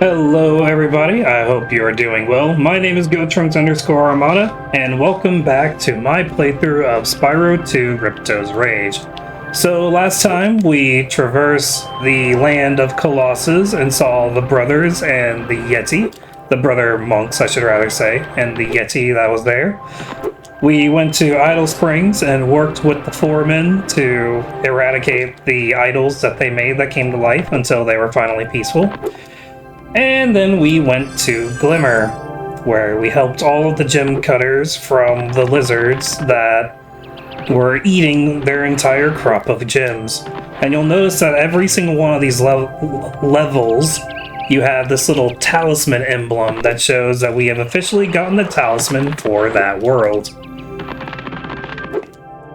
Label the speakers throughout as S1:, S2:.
S1: Hello everybody, I hope you are doing well. My name is GoTrunks_Armada, and welcome back to my playthrough of Spyro 2 Ripto's Rage. So last time we traversed the land of Colossus and saw the brothers and the Yeti, the brother monks I should rather say, and the Yeti that was there. We went to Idle Springs and worked with the foremen to eradicate the idols that they made that came to life until they were finally peaceful. And then we went to Glimmer, where we helped all of the gem cutters from the lizards that were eating their entire crop of gems. And you'll notice that every single one of these levels, you have this little talisman emblem that shows that we have officially gotten the talisman for that world.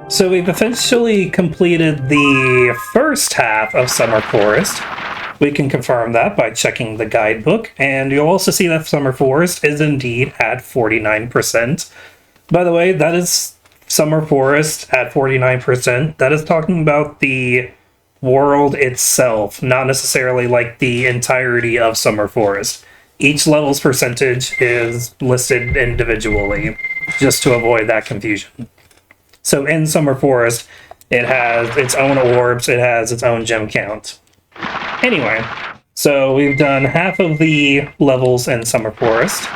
S1: So we've officially completed the first half of Summer Forest. We can confirm that by checking the guidebook, and you'll also see that Summer Forest is indeed at 49%. By the way, that is Summer Forest at 49%. That is talking about the world itself, not necessarily like the entirety of Summer Forest. Each level's percentage is listed individually, just to avoid that confusion. So in Summer Forest, it has its own orbs, it has its own gem count. Anyway, so we've done half of the levels in Summer Forest,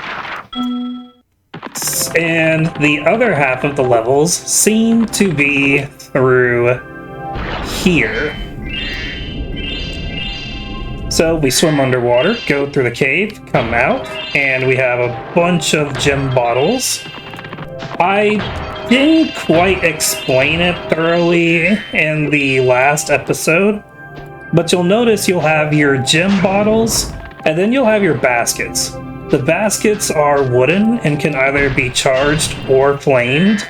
S1: and the other half of the levels seem to be through here. So we swim underwater, go through the cave, come out, and we have a bunch of gem bottles. I didn't quite explain it thoroughly in the last episode, but you'll notice you'll have your gem bottles, and then you'll have your baskets. The baskets are wooden and can either be charged or flamed.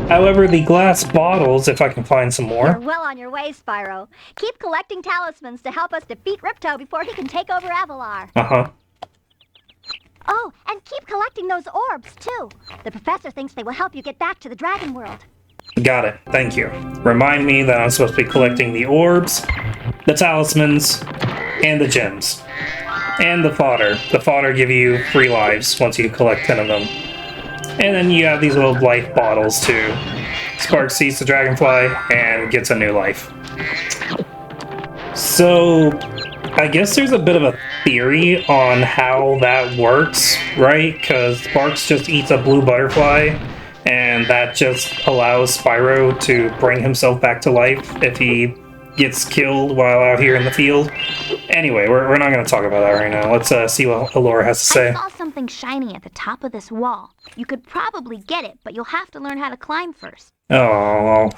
S1: However, the glass bottles, if I can find some more...
S2: You're well on your way, Spyro. Keep collecting talismans to help us defeat Ripto before he can take over Avalar.
S1: Uh-huh.
S2: Oh, and keep collecting those orbs, too. The professor thinks they will help you get back to the Dragon World.
S1: Got it, thank you. Remind me that I'm supposed to be collecting the orbs, the talismans, and the gems. And the fodder. The fodder give you 3 lives once you collect 10 of them. And then you have these little life bottles too. Spark sees the dragonfly and gets a new life. So, I guess there's a bit of a theory on how that works, right? Because Sparks just eats a blue butterfly, and that just allows Spyro to bring himself back to life if he gets killed while out here in the field. Anyway, we're not going to talk about that right now. Let's see what Alora has to say.
S2: I saw something shiny at the top of this wall. You could probably get it, but you'll have to learn how to climb first.
S1: Oh,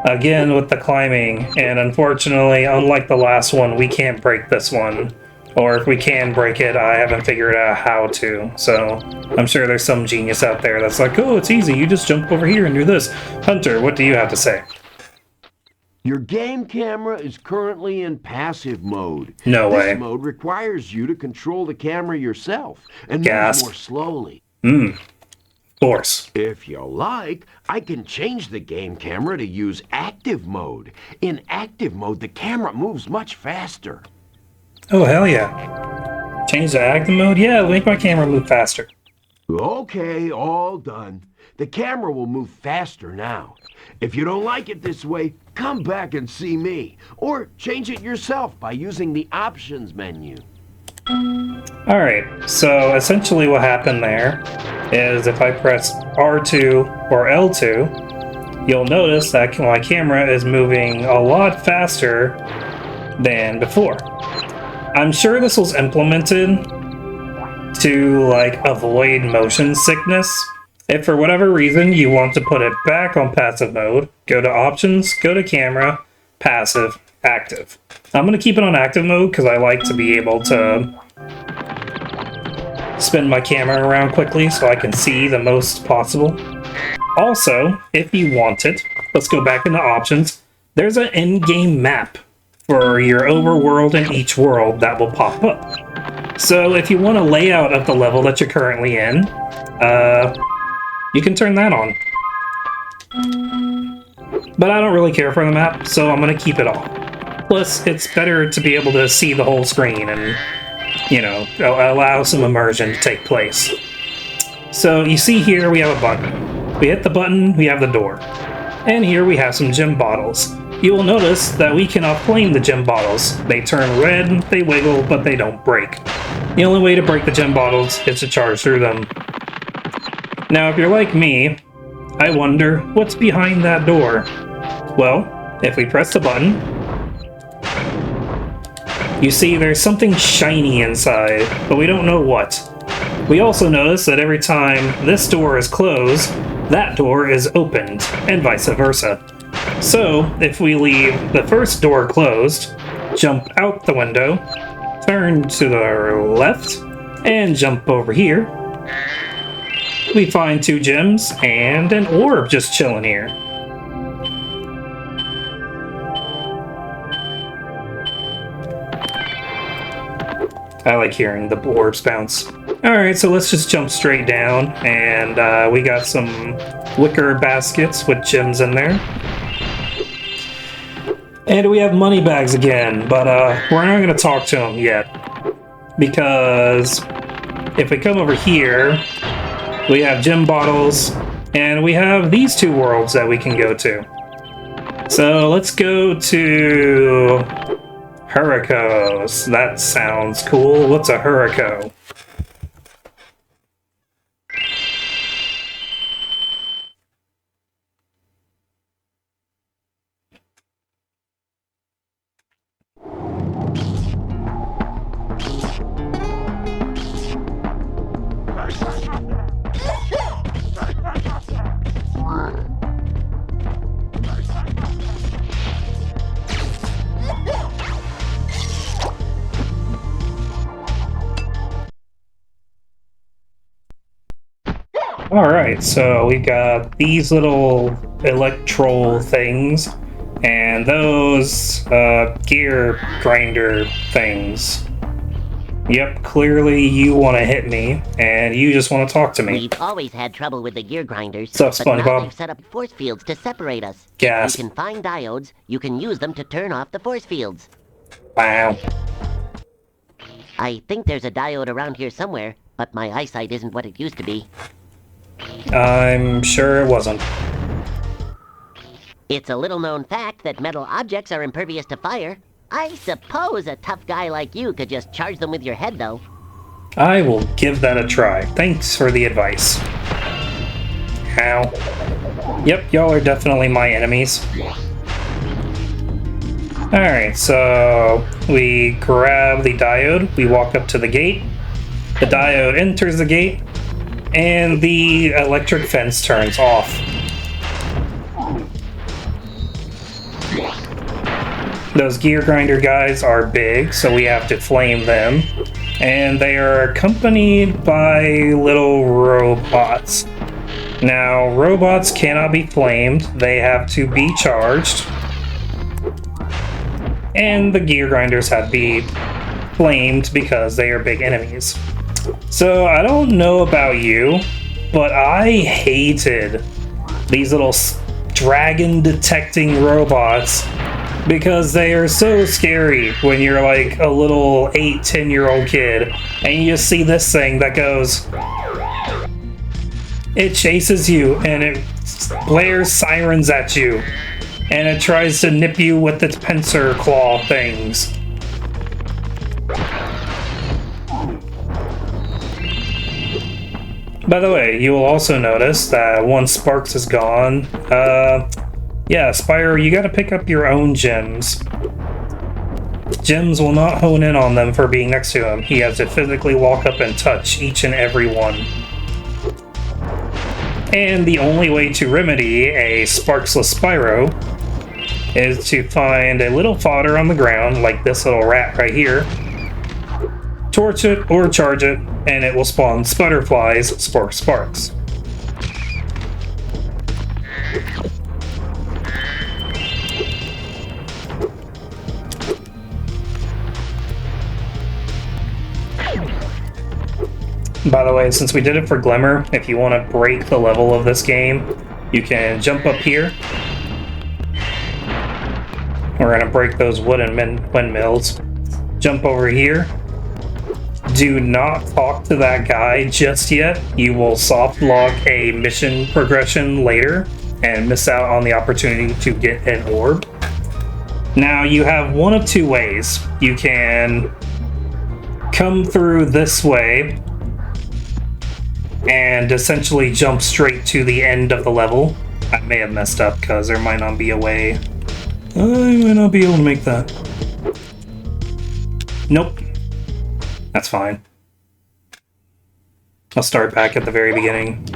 S1: again with the climbing, and unfortunately, unlike the last one, we can't break this one. Or if we can break it, I haven't figured out how to. So I'm sure there's some genius out there that's like, oh, it's easy, you just jump over here and do this. Hunter, what do you have to say?
S3: Your game camera is currently in passive mode.
S1: No way.
S3: This mode requires you to control the camera yourself and move more slowly.
S1: Of course.
S3: If you like, I can change the game camera to use active mode. In active mode, the camera moves much faster.
S1: Oh, hell yeah. Change the active mode? Yeah, make my camera move faster.
S3: Okay, all done. The camera will move faster now. If you don't like it this way, come back and see me. Or change it yourself by using the options menu.
S1: Alright, so essentially what happened there is if I press R2 or L2, you'll notice that my camera is moving a lot faster than before. I'm sure this was implemented to like avoid motion sickness. If for whatever reason you want to put it back on passive mode, go to options, go to camera, passive, active. I'm going to keep it on active mode because I like to be able to spin my camera around quickly so I can see the most possible. Also, if you want it, let's go back into options. There's an in-game map for your overworld in each world that will pop up. So if you want a layout of the level that you're currently in, you can turn that on. But I don't really care for the map, so I'm going to keep it off. Plus, it's better to be able to see the whole screen and, you know, allow some immersion to take place. So you see here we have a button. We hit the button, we have the door. And here we have some gem bottles. You will notice that we cannot flame the gem bottles. They turn red, they wiggle, but they don't break. The only way to break the gem bottles is to charge through them. Now, if you're like me, I wonder what's behind that door. Well, if we press the button, you see there's something shiny inside, but we don't know what. We also notice that every time this door is closed, that door is opened, and vice versa. So, if we leave the first door closed, jump out the window, turn to the left, and jump over here, we find 2 gems and an orb just chilling here. I like hearing the orbs bounce. Alright, so let's just jump straight down, and we got some wicker baskets with gems in there. And we have money bags again, but we're not going to talk to them yet. Because if we come over here, we have gem bottles, and we have these 2 worlds that we can go to. So let's go to Hurricos. That sounds cool. What's a Hurrico? Alright, so we've got these little electrol things, and those gear grinder things. Yep, clearly you want to hit me, and you just want to talk to me.
S4: We've always had trouble with the gear grinders,
S1: What's up,
S4: but now
S1: SpongeBob?
S4: they've set up force fields to separate us.
S1: Gas.
S4: You can find diodes, you can use them to turn off the force fields.
S1: Wow.
S4: I think there's a diode around here somewhere, but my eyesight isn't what it used to be.
S1: I'm sure it wasn't.
S4: It's a little-known fact that metal objects are impervious to fire. I suppose a tough guy like you could just charge them with your head, though.
S1: I will give that a try. Thanks for the advice. Ow. Yep, y'all are definitely my enemies. Alright, so we grab the diode, we walk up to the gate, the diode enters the gate, and the electric fence turns off. Those gear grinder guys are big, so we have to flame them. And they are accompanied by little robots. Now, robots cannot be flamed, they have to be charged. And the gear grinders have to be flamed because they are big enemies. So, I don't know about you, but I hated these little dragon detecting robots because they are so scary when you're like a little 8-10-year-old kid and you just see this thing that goes, it chases you and it blares sirens at you and it tries to nip you with its pincer claw things. By the way, you will also notice that once Sparks is gone, yeah, Spyro, you gotta pick up your own gems. Gems will not hone in on them for being next to him. He has to physically walk up and touch each and every one. And the only way to remedy a Sparksless Spyro is to find a little fodder on the ground, like this little rat right here, torch it or charge it, and it will spawn Sputterflies, Sparks. By the way, since we did it for Glimmer, if you want to break the level of this game, you can jump up here. We're going to break those wooden windmills. Jump over here. Do not talk to that guy just yet. You will soft log a mission progression later and miss out on the opportunity to get an orb. Now, you have one of two ways. You can come through this way and essentially jump straight to the end of the level. I may have messed up because there might not be a way. I might not be able to make that. Nope. That's fine. I'll start back at the very beginning.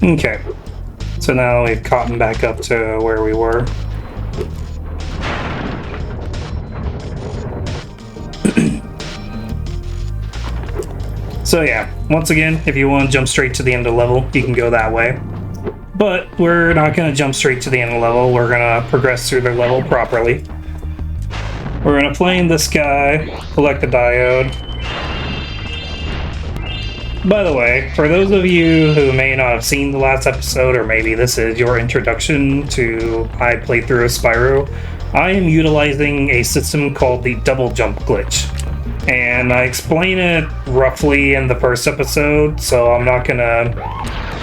S1: Okay, so now we've caught him back up to where we were. So yeah, once again, if you want to jump straight to the end of the level, you can go that way. But we're not going to jump straight to the end of the level, we're going to progress through the level properly. We're going to flame this guy, collect the diode. By the way, for those of you who may not have seen the last episode, or maybe this is your introduction to my playthrough of Spyro, I am utilizing a system called the double jump glitch. And I explain it roughly in the first episode, so I'm not gonna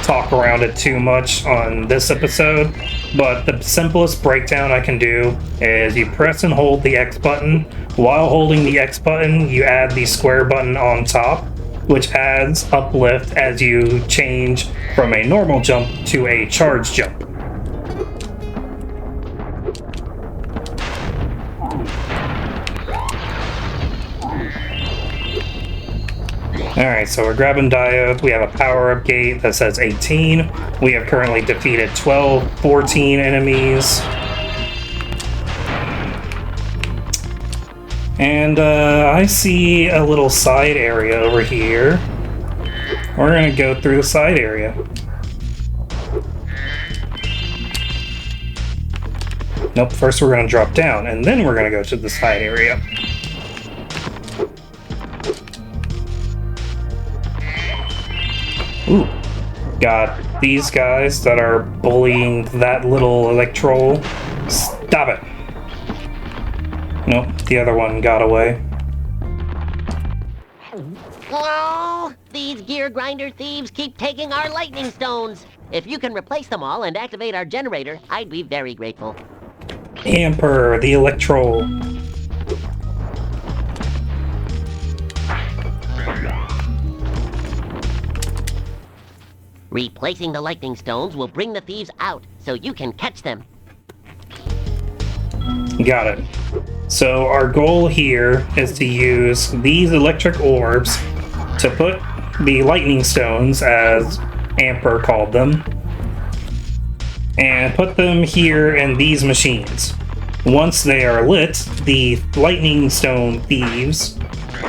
S1: talk around it too much on this episode. But the simplest breakdown I can do is you press and hold the X button. While holding the X button, you add the square button on top, which adds uplift as you change from a normal jump to a charge jump. Alright, so we're grabbing diodes. We have a power-up gate that says 18. We have currently defeated 14 enemies. And I see a little side area over here. We're gonna go through the side area. Nope, first we're gonna drop down, and then we're gonna go to the side area. Ooh, got these guys that are bullying that little electro. Stop it. Nope, the other one got away.
S4: Oh, these gear grinder thieves keep taking our lightning stones. If you can replace them all and activate our generator, I'd be very grateful.
S1: Amper, the electro.
S4: Replacing the lightning stones will bring the thieves out, so you can catch them.
S1: Got it. So our goal here is to use these electric orbs to put the lightning stones, as Amper called them, and put them here in these machines. Once they are lit, the lightning stone thieves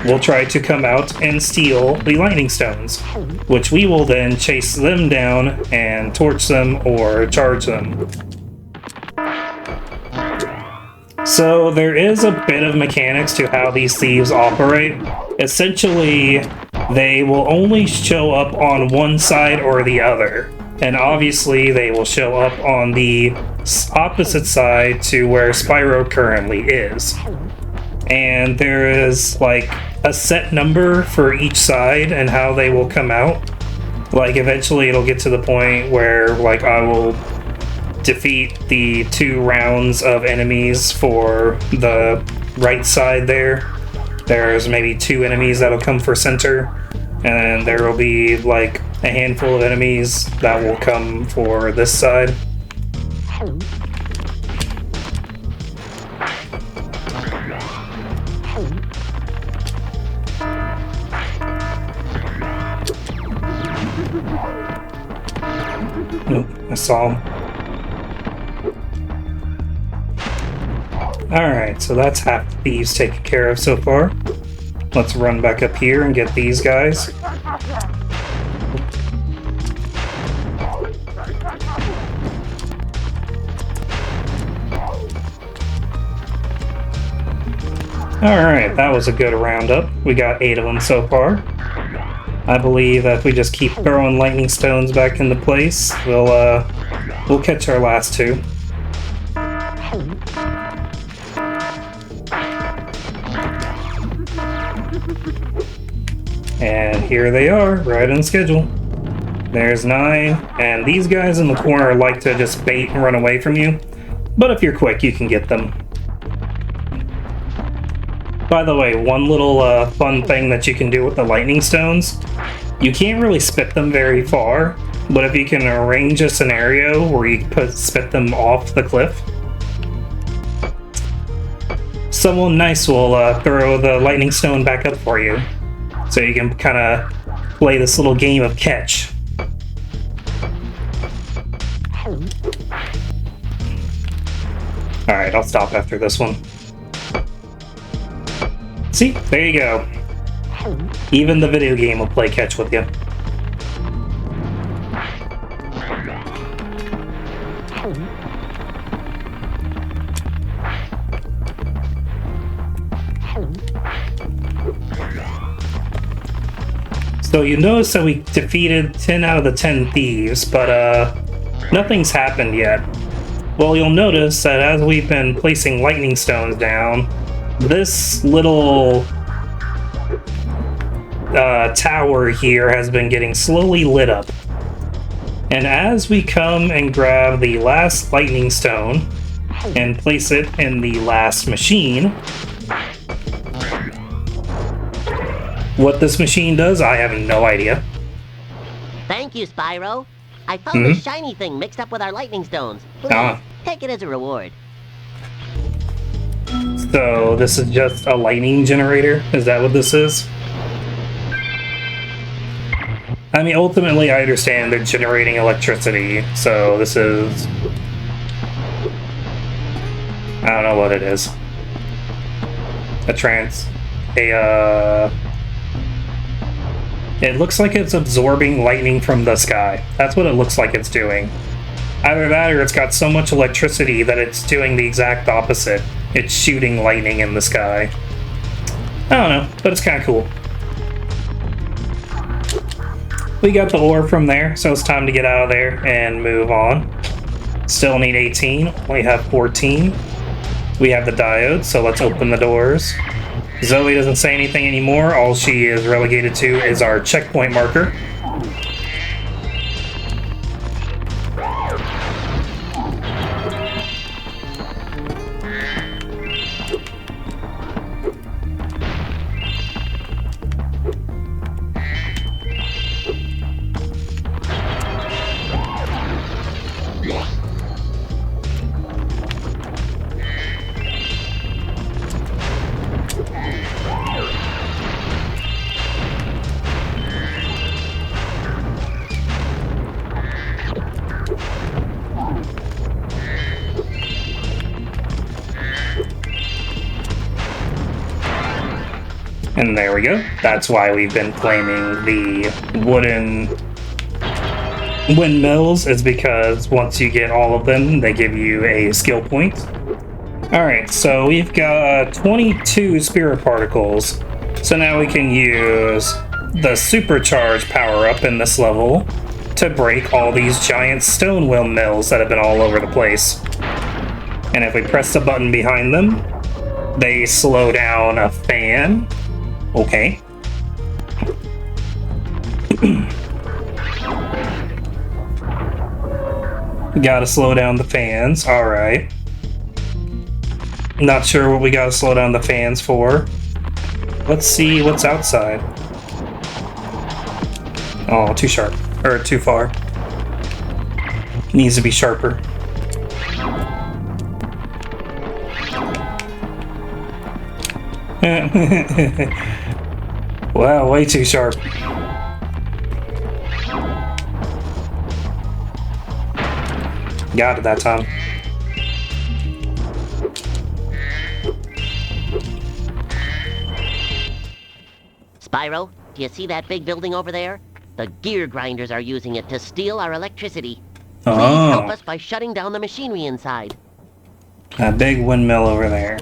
S1: will try to come out and steal the lightning stones, which we will then chase them down and torch them or charge them. So there is a bit of mechanics to how these thieves operate. Essentially, they will only show up on one side or the other. And obviously, they will show up on the opposite side to where Spyro currently is. And there is like a set number for each side and how they will come out. Like eventually it'll get to the point where like I will defeat the 2 rounds of enemies for the right side there. There's maybe 2 enemies that'll come for center. And there will be like a handful of enemies that will come for this side. Nope, I saw him. Alright, so that's half the thieves taken care of so far. Let's run back up here and get these guys. Alright, that was a good roundup. We got 8 of them so far. I believe that if we just keep throwing lightning stones back into place, we'll catch our last 2. And here they are, right on schedule. There's 9, and these guys in the corner like to just bait and run away from you. But if you're quick, you can get them. By the way, one little fun thing that you can do with the lightning stones, you can't really spit them very far, but if you can arrange a scenario where you spit them off the cliff, someone nice will throw the lightning stone back up for you. So you can kind of play this little game of catch. Alright, I'll stop after this one. See? There you go. Even the video game will play catch with you. So you notice that we defeated 10 out of the 10 thieves, but nothing's happened yet. Well, you'll notice that as we've been placing lightning stones down, this little tower here has been getting slowly lit up. And as we come and grab the last lightning stone and place it in the last machine, what this machine does, I have no idea.
S4: Thank you, Spyro. I found a shiny thing mixed up with our lightning stones. Please, take it as a reward.
S1: So this is just a lightning generator? Is that what this is? I mean, ultimately, I understand they're generating electricity, so this is... I don't know what it is. It looks like it's absorbing lightning from the sky. That's what it looks like it's doing. Either that or it's got so much electricity that it's doing the exact opposite. It's shooting lightning in the sky. I don't know, but it's kind of cool. We got the ore from there, so it's time to get out of there and move on. Still need 18, only have 14. We have the diode, so let's open the doors. Zoe doesn't say anything anymore. All she is relegated to is our checkpoint marker. And there we go. That's why we've been claiming the wooden windmills, is because once you get all of them, they give you a skill point. Alright, so we've got 22 spirit particles. So now we can use the supercharged power-up in this level to break all these giant stone windmills that have been all over the place. And if we press the button behind them, they slow down a fan. Okay. Gotta slow down the fans. Alright. Not sure what we gotta slow down the fans for. Let's see what's outside. Oh, too sharp. Or too far. Needs to be sharper. Wow, way too sharp. Got it that time.
S4: Spyro, do you see that big building over there? The gear grinders are using it to steal our electricity. Please help us by shutting down the machinery inside.
S1: That big windmill over there.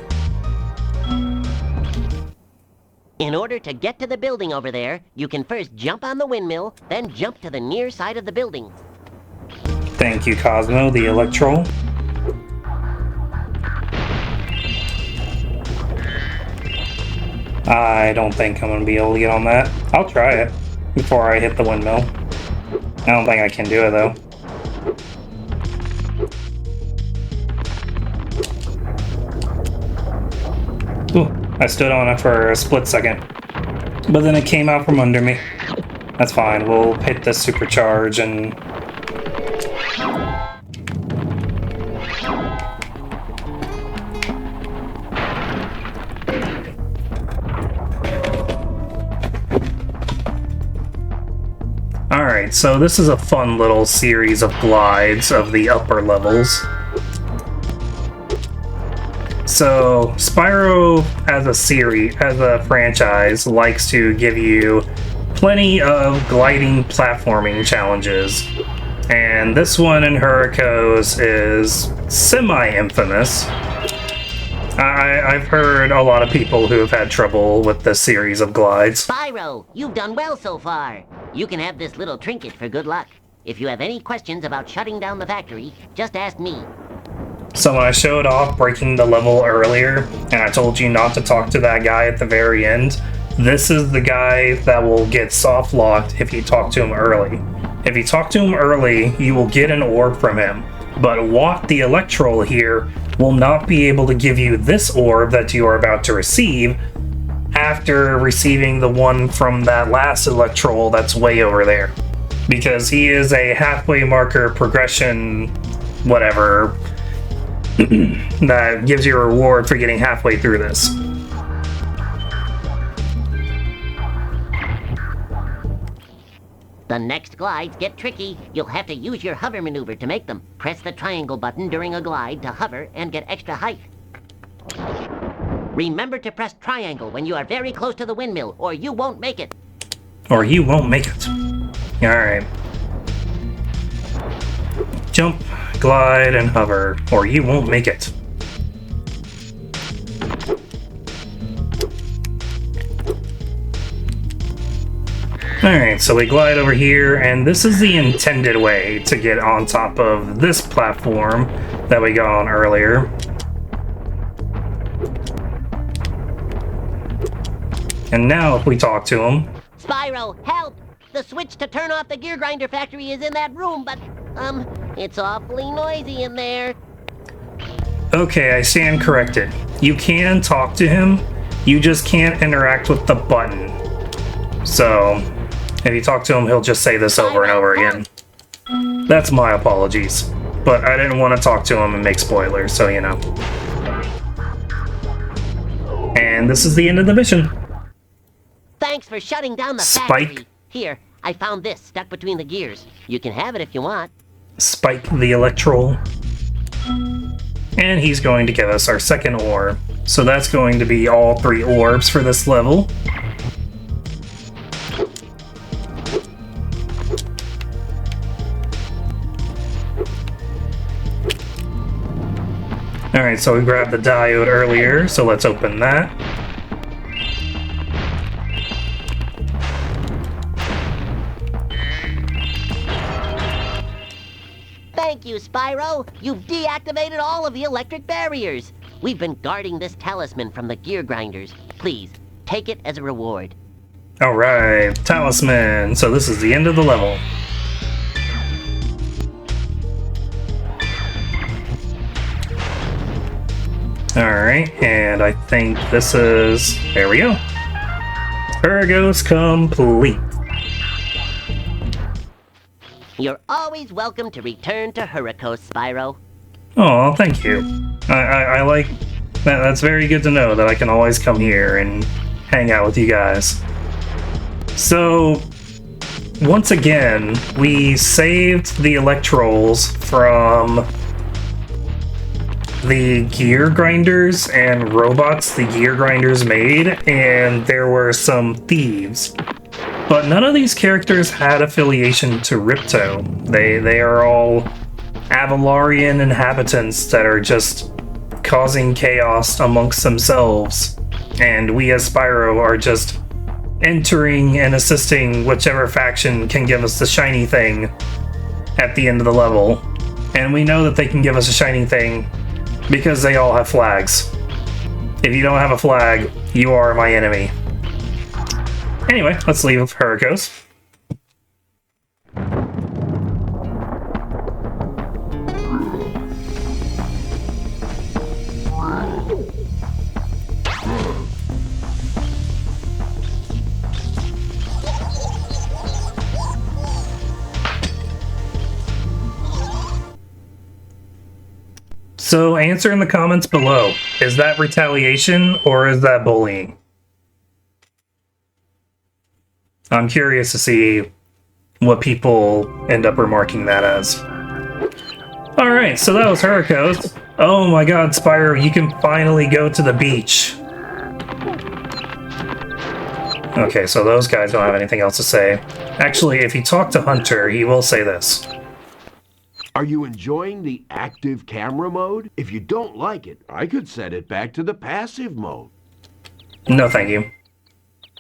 S4: In order to get to the building over there, you can first jump on the windmill, then jump to the near side of the building.
S1: Thank you, Cosmo, the Electro. I don't think I'm going to be able to get on that. I'll try it before I hit the windmill. I don't think I can do it, though. Ooh, I stood on it for a split second. But then it came out from under me. That's fine. We'll hit the supercharge and... Alright, so this is a fun little series of glides of the upper levels. So, Spyro as a franchise, likes to give you plenty of gliding platforming challenges. And this one in Hurricos is semi-infamous. I've heard a lot of people who have had trouble with this series of glides.
S4: Spyro, you've done well so far. You can have this little trinket for good luck. If you have any questions about shutting down the factory, just ask me.
S1: So when I showed off breaking the level earlier, and I told you not to talk to that guy at the very end, this is the guy that will get soft locked if you talk to him early. If you talk to him early, you will get an orb from him. But Watt the Electro here will not be able to give you this orb that you are about to receive after receiving the one from that last Electro that's way over there. Because he is a halfway marker progression, whatever, that gives you a reward for getting halfway through this.
S4: The next glides get tricky. You'll have to use your hover maneuver to make them. Press the triangle button during a glide to hover and get extra height. Remember to press triangle when you are very close to the windmill, or you won't make it.
S1: Or you won't make it. Alright. Jump, glide, and hover, or you won't make it. Alright, so we glide over here, and this is the intended way to get on top of this platform that we got on earlier. And now if we talk to him...
S4: Spyro, help! The switch to turn off the gear grinder factory is in that room, but, it's awfully noisy in there.
S1: Okay, I stand corrected. You can talk to him, you just can't interact with the button. So, if you talk to him, he'll just say this over and over again. That's my apologies. But I didn't want to talk to him and make spoilers, so you know. And this is the end of the mission.
S4: Thanks for shutting down the
S1: Spike.
S4: factory. Here, I found this stuck between the gears. You can have it if you want.
S1: Spike the Electro. And he's going to give us our second orb. So that's going to be all 3 orbs for this level. Alright, so we grabbed the diode earlier, so let's open that.
S4: Thank you, Spyro. You've deactivated all of the electric barriers. We've been guarding this talisman from the gear grinders. Please, take it as a reward.
S1: Alright, talisman. So this is the end of the level. Alright, and I think this is... There we go. Hurricos complete.
S4: You're always welcome to return to Hurricane, Spyro.
S1: Oh, thank you. I like that. That's very good to know that I can always come here and hang out with you guys. So, once again, we saved the Electrolls from the gear grinders and robots the gear grinders made, and there were some thieves. But none of these characters had affiliation to Ripto. They are all Avalarian inhabitants that are just causing chaos amongst themselves. And we as Spyro are just entering and assisting whichever faction can give us the shiny thing at the end of the level. And we know that they can give us a shiny thing because they all have flags. If you don't have a flag, you are my enemy. Anyway, let's leave Hurricane. So answer in the comments below. Is that retaliation or is that bullying? I'm curious to see what people end up remarking that as. Alright, so that was Hurricane. Oh my god, Spyro, you can finally go to the beach. Okay, so those guys don't have anything else to say. Actually, if you talk to Hunter, he will say this.
S3: Are you enjoying the active camera mode? If you don't like it, I could set it back to the passive mode.
S1: No, thank you.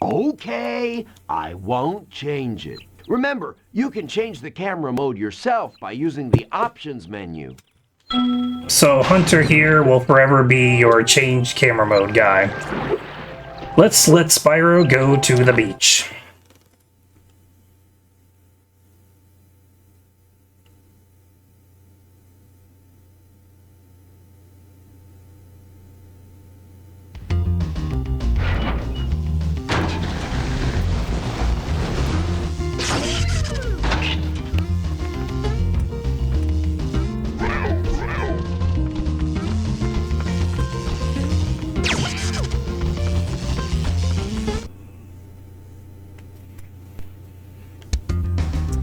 S3: Okay, I won't change it. Remember, you can change the camera mode yourself by using the options menu.
S1: So Hunter here will forever be your change camera mode guy. Let's let Spyro go to the beach.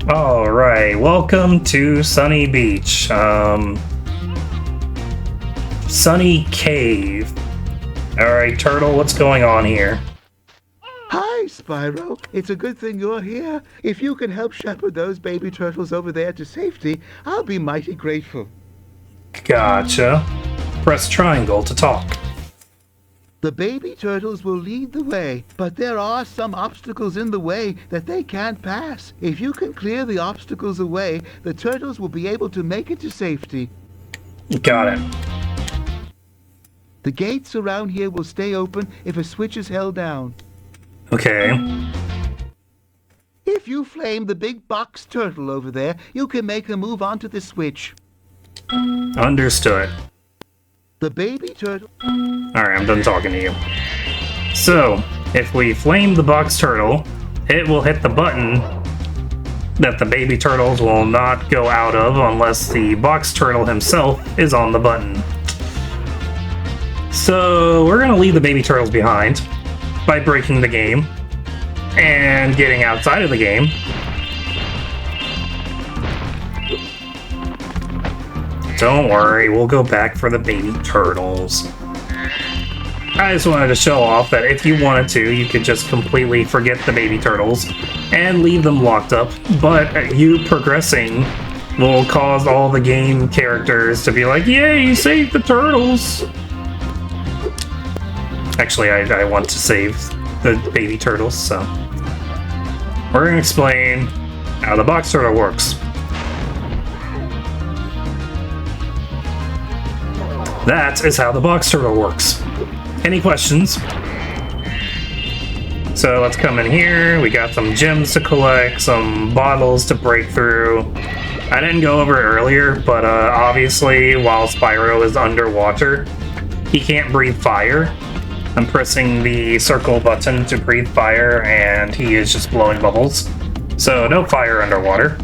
S1: Alright, welcome to Sunny Beach. Sunny Cave. Alright, Turtle, what's going on here?
S5: Hi, Spyro. It's a good thing you're here. If you can help shepherd those baby turtles over there to safety, I'll be mighty grateful.
S1: Gotcha. Press triangle to talk.
S5: The baby turtles will lead the way, but there are some obstacles in the way that they can't pass. If you can clear the obstacles away, the turtles will be able to make it to safety.
S1: Got it.
S5: The gates around here will stay open if a switch is held down.
S1: Okay.
S5: If you flame the big box turtle over there, you can make her move onto the switch.
S1: Understood.
S5: The baby turtle...
S1: Alright, I'm done talking to you. So, if we flame the box turtle, it will hit the button that the baby turtles will not go out of unless the box turtle himself is on the button. So, we're gonna leave the baby turtles behind by breaking the game and getting outside of the game. Don't worry, we'll go back for the baby turtles. I just wanted to show off that if you wanted to, you could just completely forget the baby turtles and leave them locked up, but you progressing will cause all the game characters to be like, yay, you saved the turtles! Actually, I want to save the baby turtles, so... We're gonna explain how the box turtle works. That is how the box turtle works. Any questions? So let's come in here. We got some gems to collect, some bottles to break through. I didn't go over it earlier, but obviously while Spyro is underwater, he can't breathe fire. I'm pressing the circle button to breathe fire, and he is just blowing bubbles. So no fire underwater.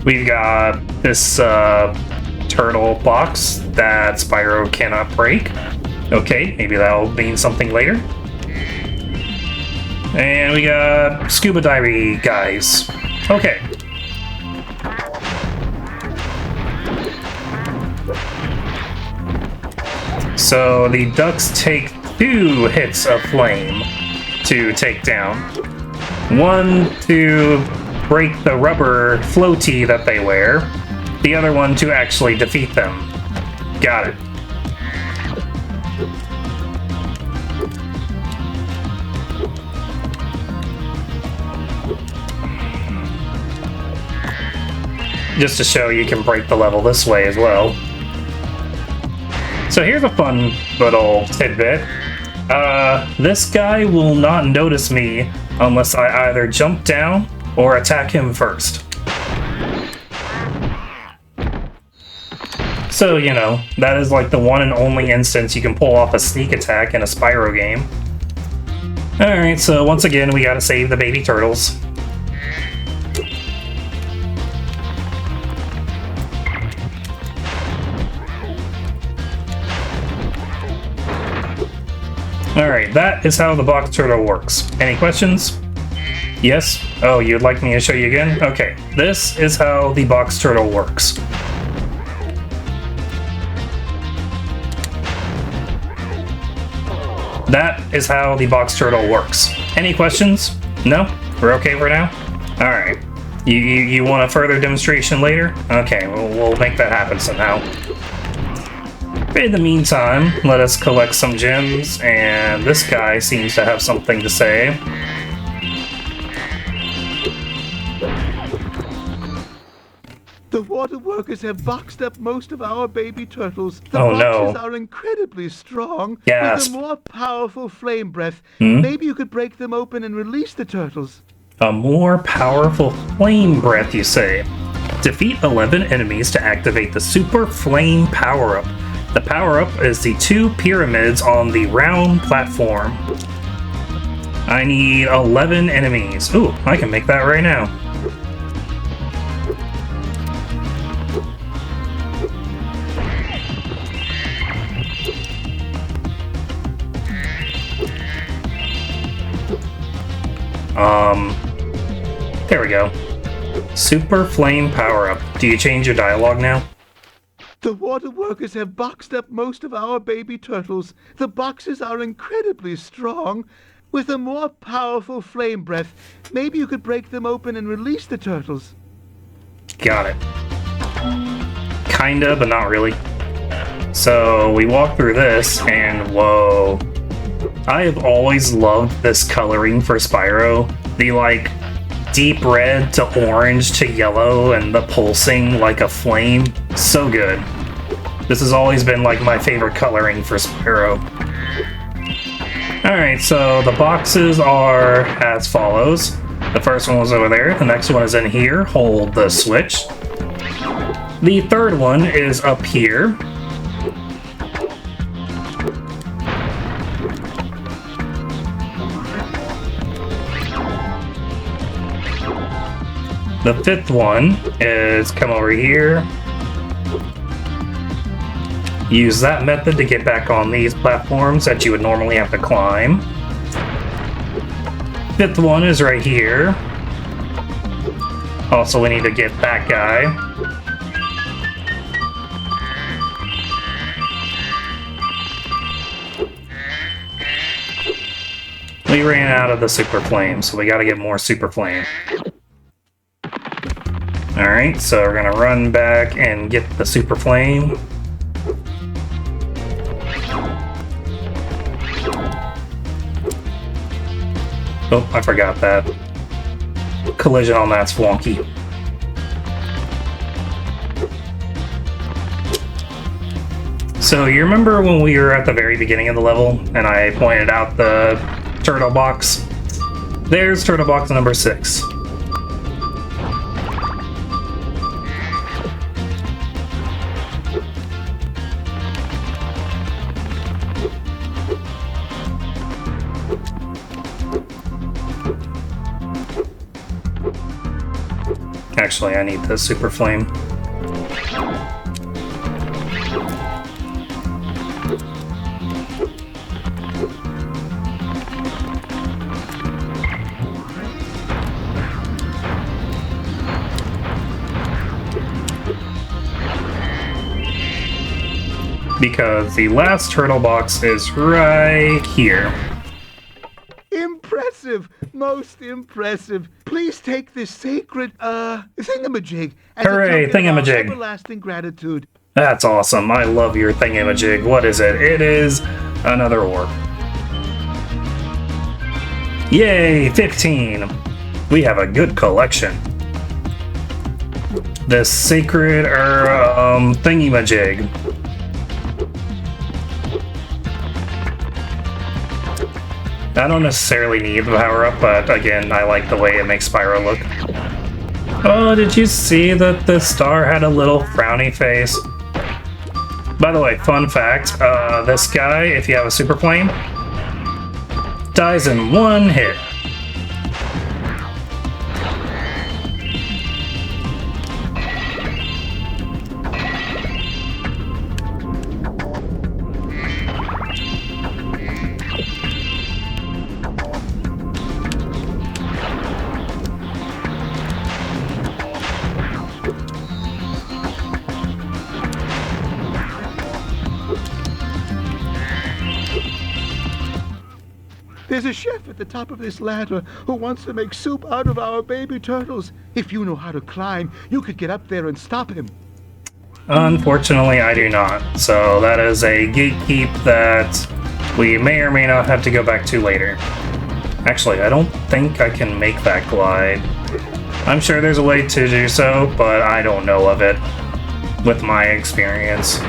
S1: We've got this turtle box that Spyro cannot break. Okay, maybe that'll mean something later. And we got scuba diving guys. Okay. So the ducks take 2 hits of flame to take down. 1 to break the rubber floaty that they wear. The other one to actually defeat them. Got it. Just to show you can break the level this way as well. So here's a fun little tidbit. This guy will not notice me unless I either jump down or attack him first. So, you know, that is like the one and only instance you can pull off a sneak attack in a Spyro game. Alright, so once again we gotta save the baby turtles. Alright, that is how the box turtle works. Any questions? Yes? Oh, you'd like me to show you again? Okay, this is how the box turtle works. That is how the box turtle works. Any questions? No? We're okay for now? Alright. You want a further demonstration later? Okay, we'll make that happen somehow. In the meantime, let us collect some gems, and this guy seems to have something to say.
S5: The water workers have boxed up most of our baby turtles. The
S1: Oh,
S5: boxes
S1: no.
S5: are incredibly strong.
S1: Gasp.
S5: With a more powerful flame breath,
S1: Hmm?
S5: maybe you could break them open and release the turtles.
S1: A more powerful flame breath, you say? Defeat 11 enemies to activate the Super Flame power-up. The power-up is the 2 pyramids on the round platform. I need 11 enemies. Ooh, I can make that right now. There we go. Super Flame power-up. Do you change your dialogue now?
S5: The water workers have boxed up most of our baby turtles. The boxes are incredibly strong. With a more powerful flame breath, maybe you could break them open and release the turtles.
S1: Got it. Kinda, but not really. So we walk through this, and whoa. I have always loved this coloring for Spyro. The, like, deep red to orange to yellow and the pulsing like a flame. So good. This has always been, like, my favorite coloring for Spyro. Alright, so the boxes are as follows. The first one was over there. The next one is in here. Hold the switch. The third one is up here. The fifth one is come over here. Use that method to get back on these platforms that you would normally have to climb. Fifth one is right here. Also, we need to get that guy. We ran out of the Super Flame, so we gotta get more Super Flame. Alright, so we're gonna run back and get the Super Flame. Oh, I forgot that. Collision on that's wonky. So you remember when we were at the very beginning of the level and I pointed out the turtle box? There's turtle box number 6. Actually, I need the super flame. Because the last turtle box is right here.
S5: Impressive! Most impressive. Please take this sacred, thingamajig as
S1: Hooray,
S5: a token of our
S1: thingamajig.
S5: everlasting gratitude.
S1: That's awesome. I love your thingamajig. What is it? It is another orb. Yay, 15. We have a good collection. The sacred, thingamajig. I don't necessarily need the power-up, but again, I like the way it makes Spyro look. Oh, did you see that the star had a little frowny face? By the way, fun fact, this guy, if you have a super flame, dies in one hit.
S5: There's a chef at the top of this ladder who wants to make soup out of our baby turtles. If you know how to climb, you could get up there and stop him.
S1: Unfortunately, I do not. So that is a gatekeep that we may or may not have to go back to later. Actually, I don't think I can make that glide. I'm sure there's a way to do so, but I don't know of it with my experience.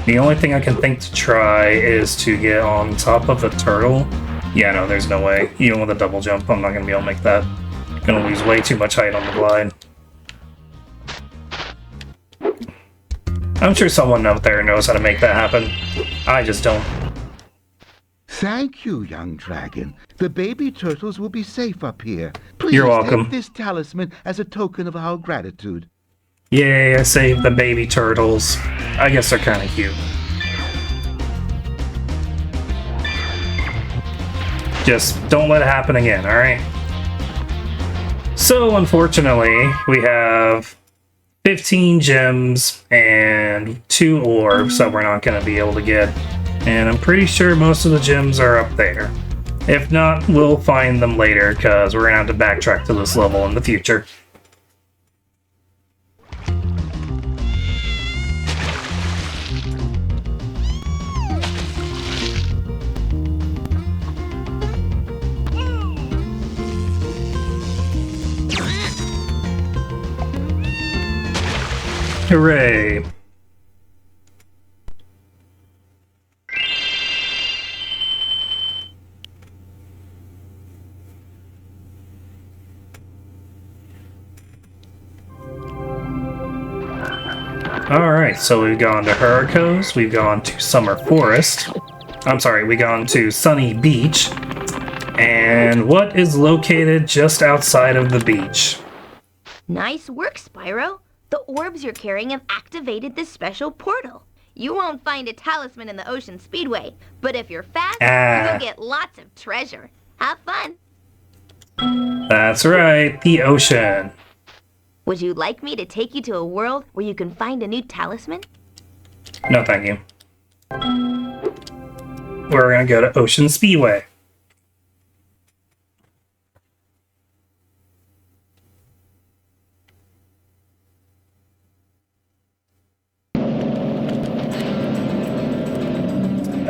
S1: The only thing I can think to try is to get on top of the turtle. Yeah, no, there's no way. Even with a double jump, I'm not going to be able to make that. I'm going to lose way too much height on the glide. I'm sure someone out there knows how to make that happen. I just don't.
S5: Thank you, young dragon. The baby turtles will be safe up here. Please
S1: You're welcome.
S5: take this talisman as a token of our gratitude.
S1: Yay, I saved the baby turtles. I guess they're kind of cute. Just don't let it happen again, alright? So, unfortunately, we have 15 gems and 2 orbs that we're not going to be able to get. And I'm pretty sure most of the gems are up there. If not, we'll find them later, because we're going to have to backtrack to this level in the future. Hooray! Alright, so we've gone to Hurricos, we've gone to Summer Forest. I'm sorry, we've gone to Sunny Beach. And what is located just outside of the beach?
S6: Nice work, Spyro. The orbs you're carrying have activated this special portal. You won't find a talisman in the Ocean Speedway, but if you're fast, you'll get lots of treasure. Have fun.
S1: That's right, the ocean.
S6: Would you like me to take you to a world where you can find a new talisman?
S1: No, thank you. We're gonna go to Ocean Speedway.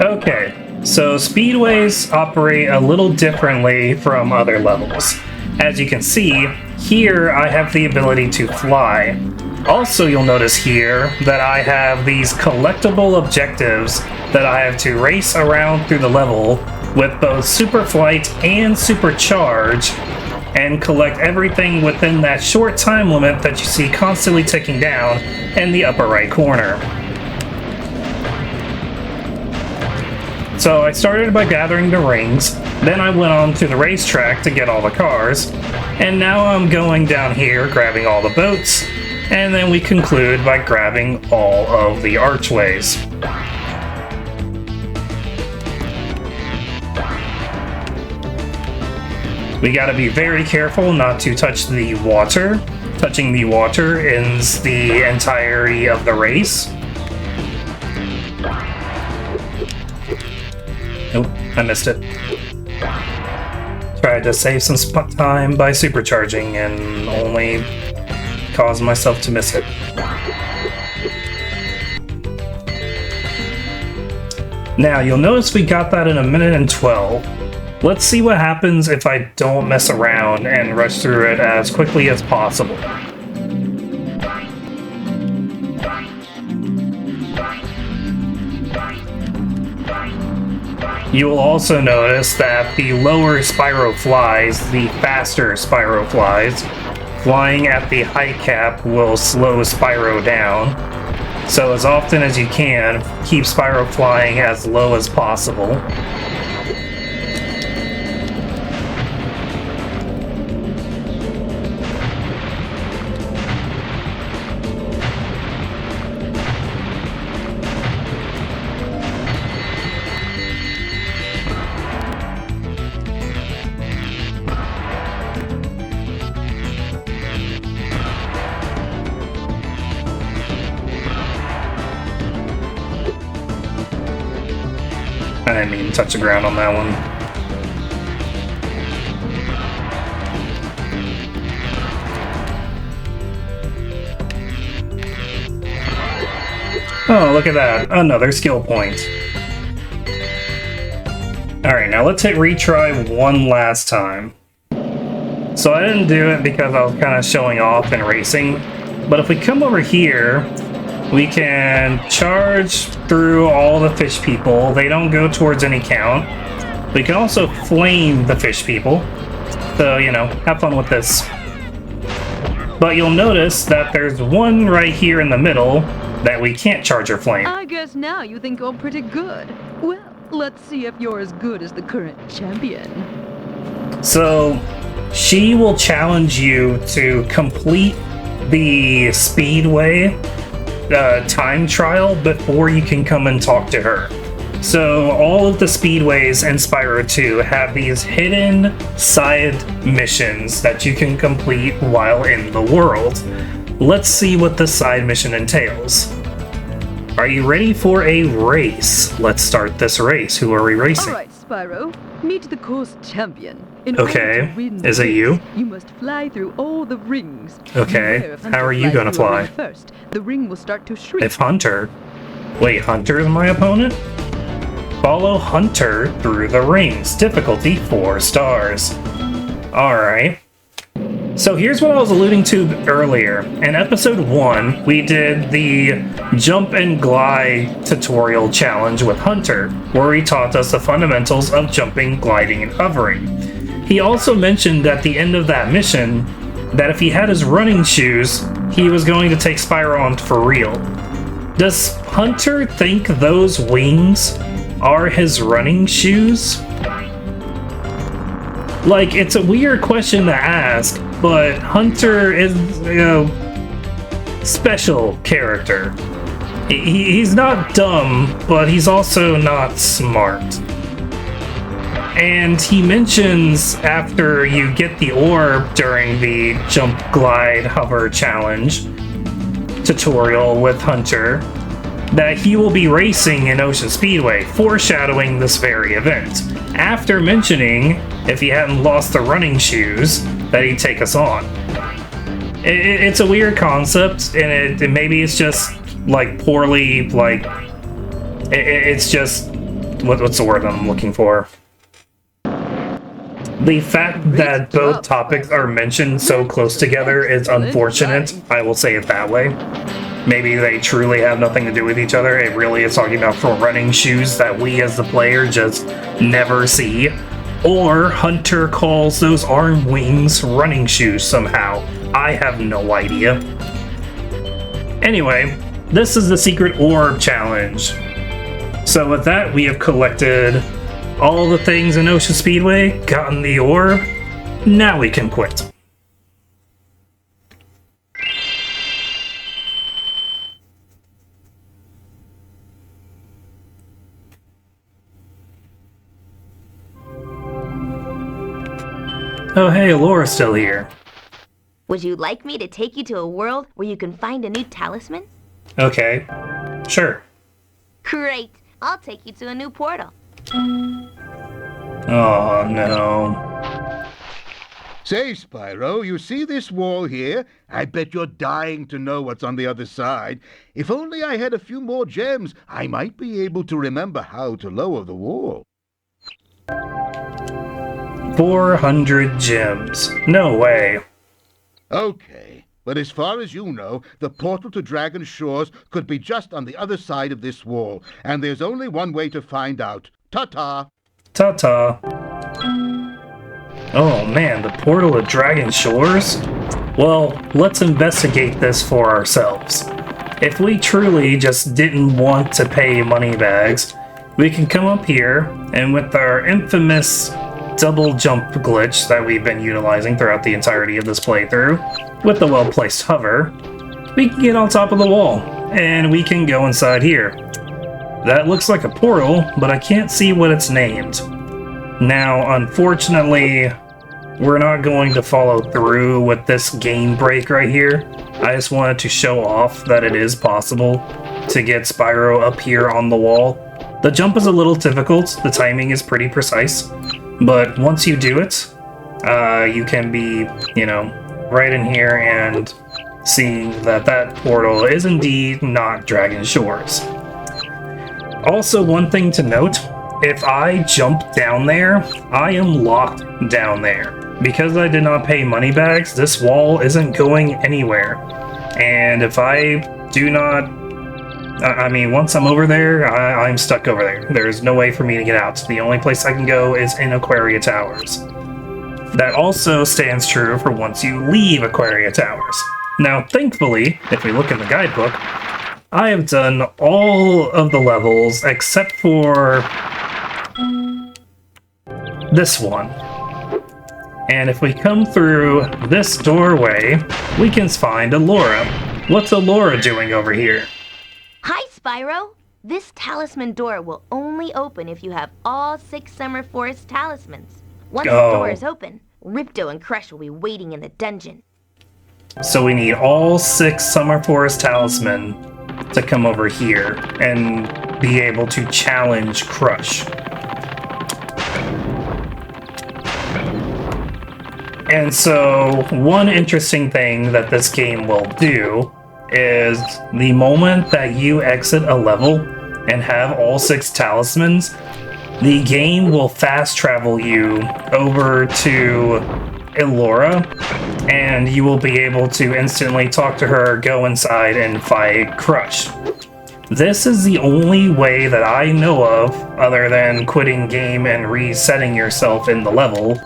S1: Okay, so speedways operate a little differently from other levels. As you can see, here I have the ability to fly. Also, you'll notice here that I have these collectible objectives that I have to race around through the level with both Super Flight and Supercharge and collect everything within that short time limit that you see constantly ticking down in the upper right corner. So I started by gathering the rings, then I went on to the racetrack to get all the cars, and now I'm going down here grabbing all the boats, and then we conclude by grabbing all of the archways. We gotta be very careful not to touch the water. Touching the water ends the entirety of the race. Nope, I missed it. Tried to save some time by supercharging and only caused myself to miss it. Now, you'll notice we got that in 1 minute and 12. Let's see what happens if I don't mess around and rush through it as quickly as possible. You will also notice that the lower Spyro flies, the faster Spyro flies, flying at the height cap will slow Spyro down. So as often as you can, keep Spyro flying as low as possible. I didn't mean to touch the ground on that one. Oh, look at that. Another skill point. Alright, now let's hit retry one last time. So I didn't do it because I was kind of showing off and racing. But if we come over here, we can charge through all the fish people. They don't go towards any count. We can also flame the fish people. So, you know, have fun with this. But you'll notice that there's one right here in the middle that we can't charge or flame.
S7: I guess now you think you're pretty good. Well, let's see if you're as good as the current champion.
S1: So, she will challenge you to complete the Speedway time trial before you can come and talk to her. So all of the speedways in Spyro 2 have these hidden side missions that you can complete while in the world. Let's see what the side mission entails. Are you ready for a race? Let's start this race. Who are we racing?
S7: All right, Spyro. Meet the course champion.
S1: Okay, is it you?
S7: You must fly through all the rings.
S1: Okay, how are you gonna fly?
S7: First, the ring will start to shrink.
S1: If Hunter... Wait, Hunter is my opponent? Follow Hunter through the rings. Difficulty 4 stars. Alright. So here's what I was alluding to earlier. In episode 1, we did the jump and glide tutorial challenge with Hunter, where he taught us the fundamentals of jumping, gliding, and hovering. He also mentioned at the end of that mission that if he had his running shoes, he was going to take Spyro on for real. Does Hunter think those wings are his running shoes? Like, it's a weird question to ask, but Hunter is, you know, special character. He's not dumb, but he's also not smart. And he mentions after you get the orb during the jump, glide, hover challenge tutorial with Hunter that he will be racing in Ocean Speedway, foreshadowing this very event. After mentioning, if he hadn't lost the running shoes, that he'd take us on. It's a weird concept, and maybe it's just like poorly, like it's just what's the word I'm looking for? The fact that both topics are mentioned so close together is unfortunate. I will say it that way. Maybe they truly have nothing to do with each other. It really is talking about for running shoes that we as the player just never see. Or Hunter calls those arm wings running shoes somehow. I have no idea. Anyway, this is the secret orb challenge. So with that, we have collected all the things in Ocean Speedway, gotten the orb. Now we can quit. Oh hey, Laura's still here.
S6: Would you like me to take you to a world where you can find a new talisman?
S1: Okay, sure.
S6: Great! I'll take you to a new portal.
S1: Oh no.
S5: Say, Spyro, you see this wall here? I bet you're dying to know what's on the other side. If only I had a few more gems, I might be able to remember how to lower the wall.
S1: 400 gems. No way.
S5: Okay, but as far as you know, the portal to Dragon Shores could be just on the other side of this wall, and there's only one way to find out. Ta-ta!
S1: Ta-ta. Oh man, the portal to Dragon Shores? Well, let's investigate this for ourselves. If we truly just didn't want to pay money bags, we can come up here, and with our infamous double jump glitch that we've been utilizing throughout the entirety of this playthrough, with the well-placed hover, we can get on top of the wall, and we can go inside here. That looks like a portal, but I can't see what it's named. Now, unfortunately, we're not going to follow through with this game break right here. I just wanted to show off that it is possible to get Spyro up here on the wall. The jump is a little difficult, the timing is pretty precise, but once you do it, you can be, you know, right in here and seeing that that portal is indeed not Dragon Shores. Also, one thing to note, if I jump down there, I am locked down there. Because I did not pay money bags, this wall isn't going anywhere. And if I do not... I mean, once I'm over there, I'm stuck over there. There's no way for me to get out. The only place I can go is in Aquaria Towers. That also stands true for once you leave Aquaria Towers. Now, thankfully, if we look in the guidebook, I have done all of the levels except for this one. And if we come through this doorway, we can find Elora. What's Elora doing over here?
S6: Hi, Spyro! This talisman door will only open if you have all 6 Summer Forest talismans. Once the door is open, Ripto and Crush will be waiting in the dungeon.
S1: So we need all 6 Summer Forest talisman to come over here and be able to challenge Crush. And so, one interesting thing that this game will do is the moment that you exit a level and have all 6 talismans, the game will fast travel you over to Elora, and you will be able to instantly talk to her, go inside, and fight Crush. This is the only way that I know of, other than quitting game and resetting yourself in the level.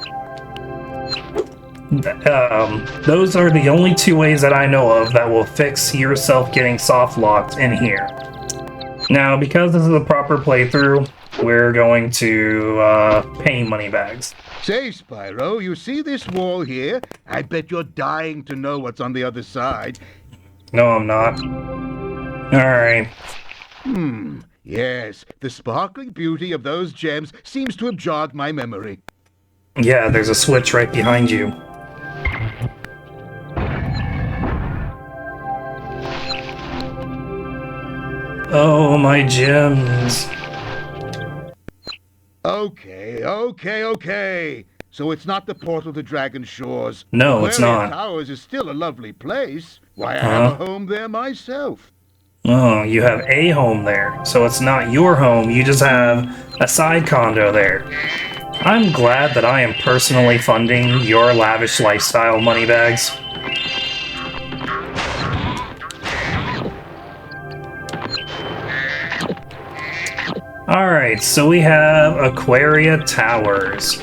S1: Those are the only 2 ways that I know of that will fix yourself getting soft locked in here. Now, because this is a proper playthrough, we're going to pay money bags.
S5: Say, Spyro, you see this wall here? I bet you're dying to know what's on the other side.
S1: No, I'm not. Alright.
S5: Yes, the sparkling beauty of those gems seems to have jogged my memory.
S1: Yeah, there's a switch right behind you. Oh, my gems.
S5: Okay. So it's not the portal to Dragon Shores.
S1: No, it's not.
S5: Towers is still a lovely place. Why, I have a home there myself.
S1: Oh, you have a home there. So it's not your home, you just have a side condo there. I'm glad that I am personally funding your lavish lifestyle, moneybags. Alright, so we have Aquaria Towers.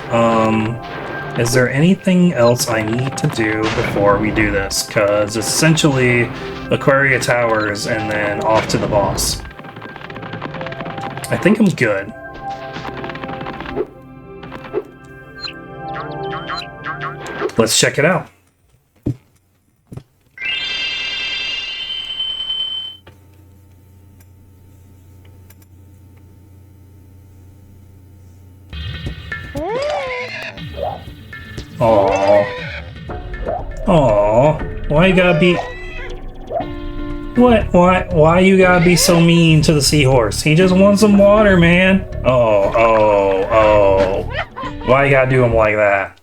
S1: Is there anything else I need to do before we do this? Because it's essentially Aquaria Towers and then off to the boss. I think I'm good. Let's check it out. Aww. Aww. Why you gotta be... What? Why you gotta be so mean to the seahorse? He just wants some water, man. Oh. Why you gotta do him like that?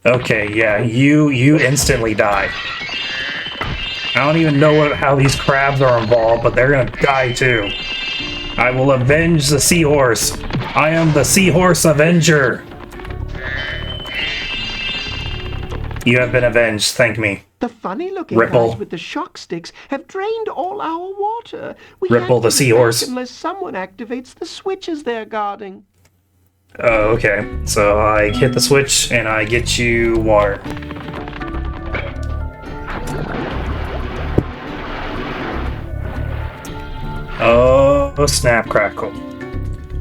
S1: Okay, yeah, you instantly die. I don't even know how these crabs are involved, but they're gonna die too. I will avenge the seahorse. I am the Seahorse Avenger. You have been avenged, thank me.
S3: The funny-looking
S1: Ripple.
S3: guys with the shock sticks have drained all our water. We
S1: Ripple
S3: can't
S1: the
S3: get it
S1: seahorse.
S3: back unless someone activates the switches they're guarding.
S1: Oh, okay. So I hit the switch and I get you water. Oh, snap crackle.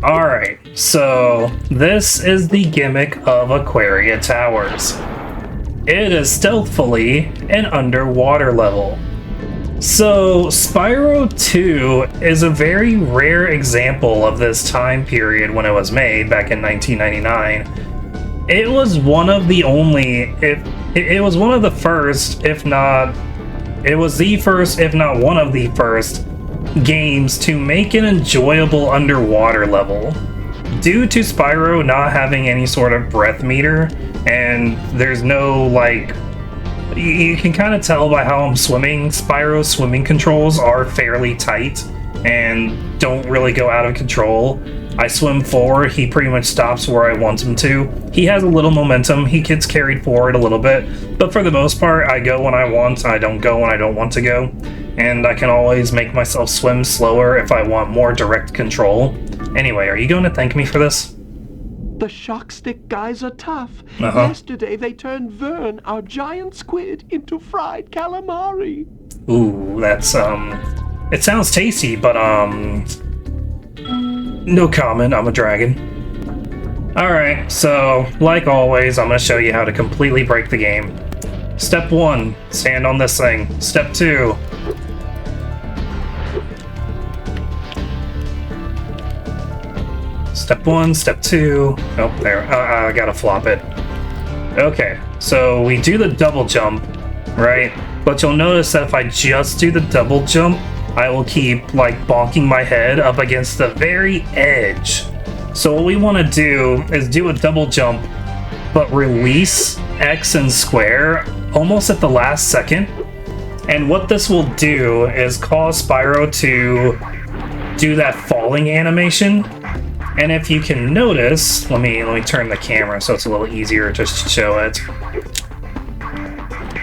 S1: Alright, so this is the gimmick of Aquaria Towers. It is stealthily an underwater level. So, Spyro 2 is a very rare example of this time period when it was made, back in 1999. It was one of the only, it was one of the first, if not, it was the first, if not one of the first, games to make an enjoyable underwater level. Due to Spyro not having any sort of breath meter, and there's no, like, you can kind of tell by how I'm swimming, Spyro's swimming controls are fairly tight and don't really go out of control. I swim forward, he pretty much stops where I want him to. He has a little momentum, he gets carried forward a little bit, but for the most part, I go when I want, I don't go when I don't want to go. And I can always make myself swim slower if I want more direct control. Anyway, are you going to thank me for this?
S3: The shock stick guys are tough.
S1: Uh-huh.
S3: Yesterday they turned Vern, our giant squid, into fried calamari.
S1: Ooh, that's, it sounds tasty, but, no comment, I'm a dragon. Alright, so, like always, I'm gonna show you how to completely break the game. Step 1, stand on this thing. Step 2, Step 1, Step 2. Oh, there. I gotta flop it. Okay, so we do the double jump, right? But you'll notice that if I just do the double jump, I will keep, like, bonking my head up against the very edge. So what we want to do is do a double jump, but release X and square almost at the last second. And what this will do is cause Spyro to do that falling animation. And if you can notice, let me turn the camera so it's a little easier to show it.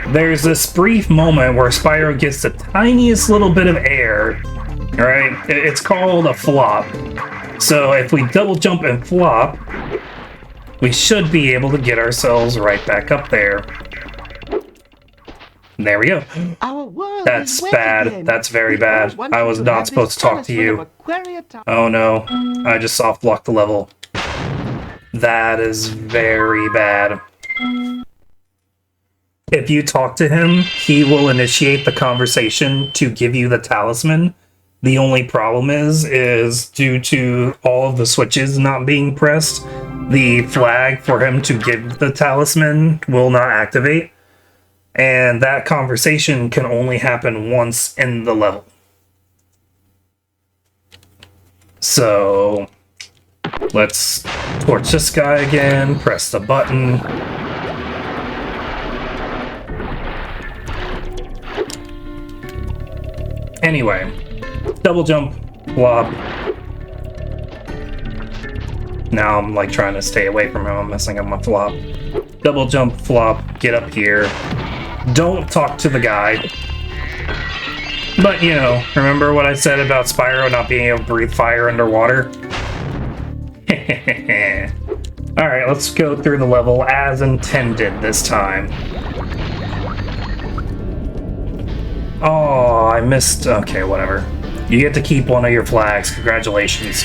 S1: There's this brief moment where Spyro gets the tiniest little bit of air, right? It's called a flop. So if we double jump and flop, we should be able to get ourselves right back up there. There we go. That's bad. That's very bad. I was not supposed to talk to you. Oh no. I just soft blocked the level. That is very bad. If you talk to him, he will initiate the conversation to give you the talisman. The only problem is due to all of the switches not being pressed, the flag for him to give the talisman will not activate. And that conversation can only happen once in the level. So, let's torch this guy again, press the button. Anyway, double jump, flop. Now I'm like trying to stay away from him, I'm messing up my flop. Double jump, flop, get up here. Don't talk to the guy. But, you know, remember what I said about Spyro not being able to breathe fire underwater? Alright, let's go through the level as intended this time. Oh, I missed... Okay, whatever. You get to keep one of your flags. Congratulations.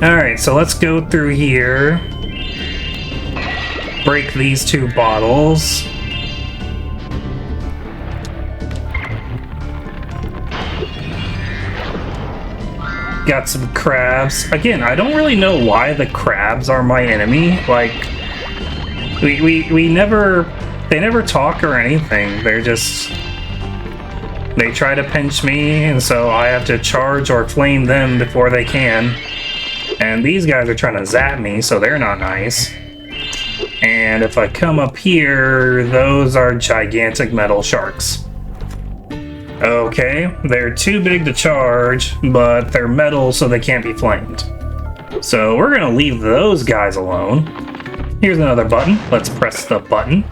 S1: Alright, so let's go through here. Break these 2 bottles. Got some crabs. Again, I don't really know why the crabs are my enemy. Like, we never... They never talk or anything. They're just... They try to pinch me, and so I have to charge or flame them before they can. And these guys are trying to zap me, so they're not nice. And if I come up here, those are gigantic metal sharks. Okay, they're too big to charge, but they're metal, so they can't be flamed. So we're gonna leave those guys alone. Here's another button. Let's press the button.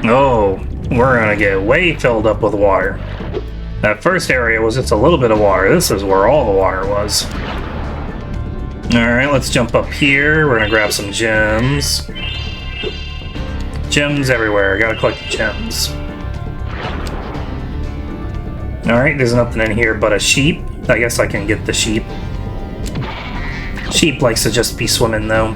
S1: Oh, we're gonna get way filled up with water. That first area was just a little bit of water. This is where all the water was. Alright, let's jump up here. We're gonna grab some gems. Gems everywhere. Gotta collect the gems. Alright, there's nothing in here but a sheep. I guess I can get the sheep. Sheep likes to just be swimming though.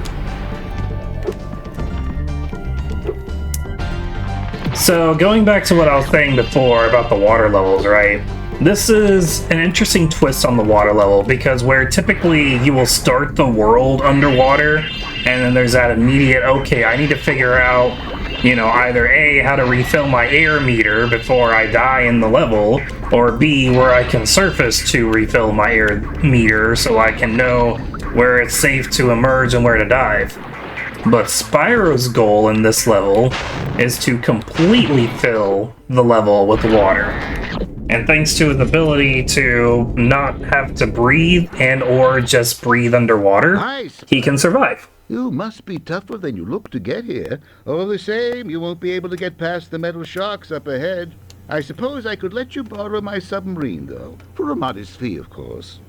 S1: So, going back to what I was saying before about the water levels, right? This is an interesting twist on the water level, because where typically you will start the world underwater, and then there's that immediate, okay, I need to figure out, you know, either A, how to refill my air meter before I die in the level, or B, where I can surface to refill my air meter so I can know where it's safe to emerge and where to dive. But Spyro's goal in this level is to completely fill the level with water. And thanks to his ability to not have to breathe and or just breathe underwater,
S5: Nice.
S1: he can survive.
S5: You must be tougher than you look to get here. All the same, you won't be able to get past the metal sharks up ahead. I suppose I could let you borrow my submarine, though. For a modest fee, of course.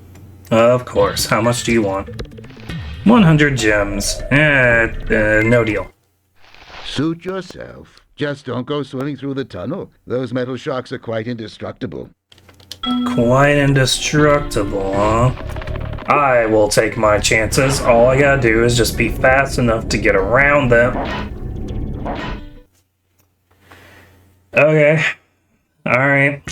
S1: Of course. How much do you want? 100 gems. No deal.
S5: Suit yourself. Just don't go swimming through the tunnel. Those metal sharks are quite indestructible.
S1: Quite indestructible, huh? I will take my chances. All I gotta do is just be fast enough to get around them. Okay. Alright.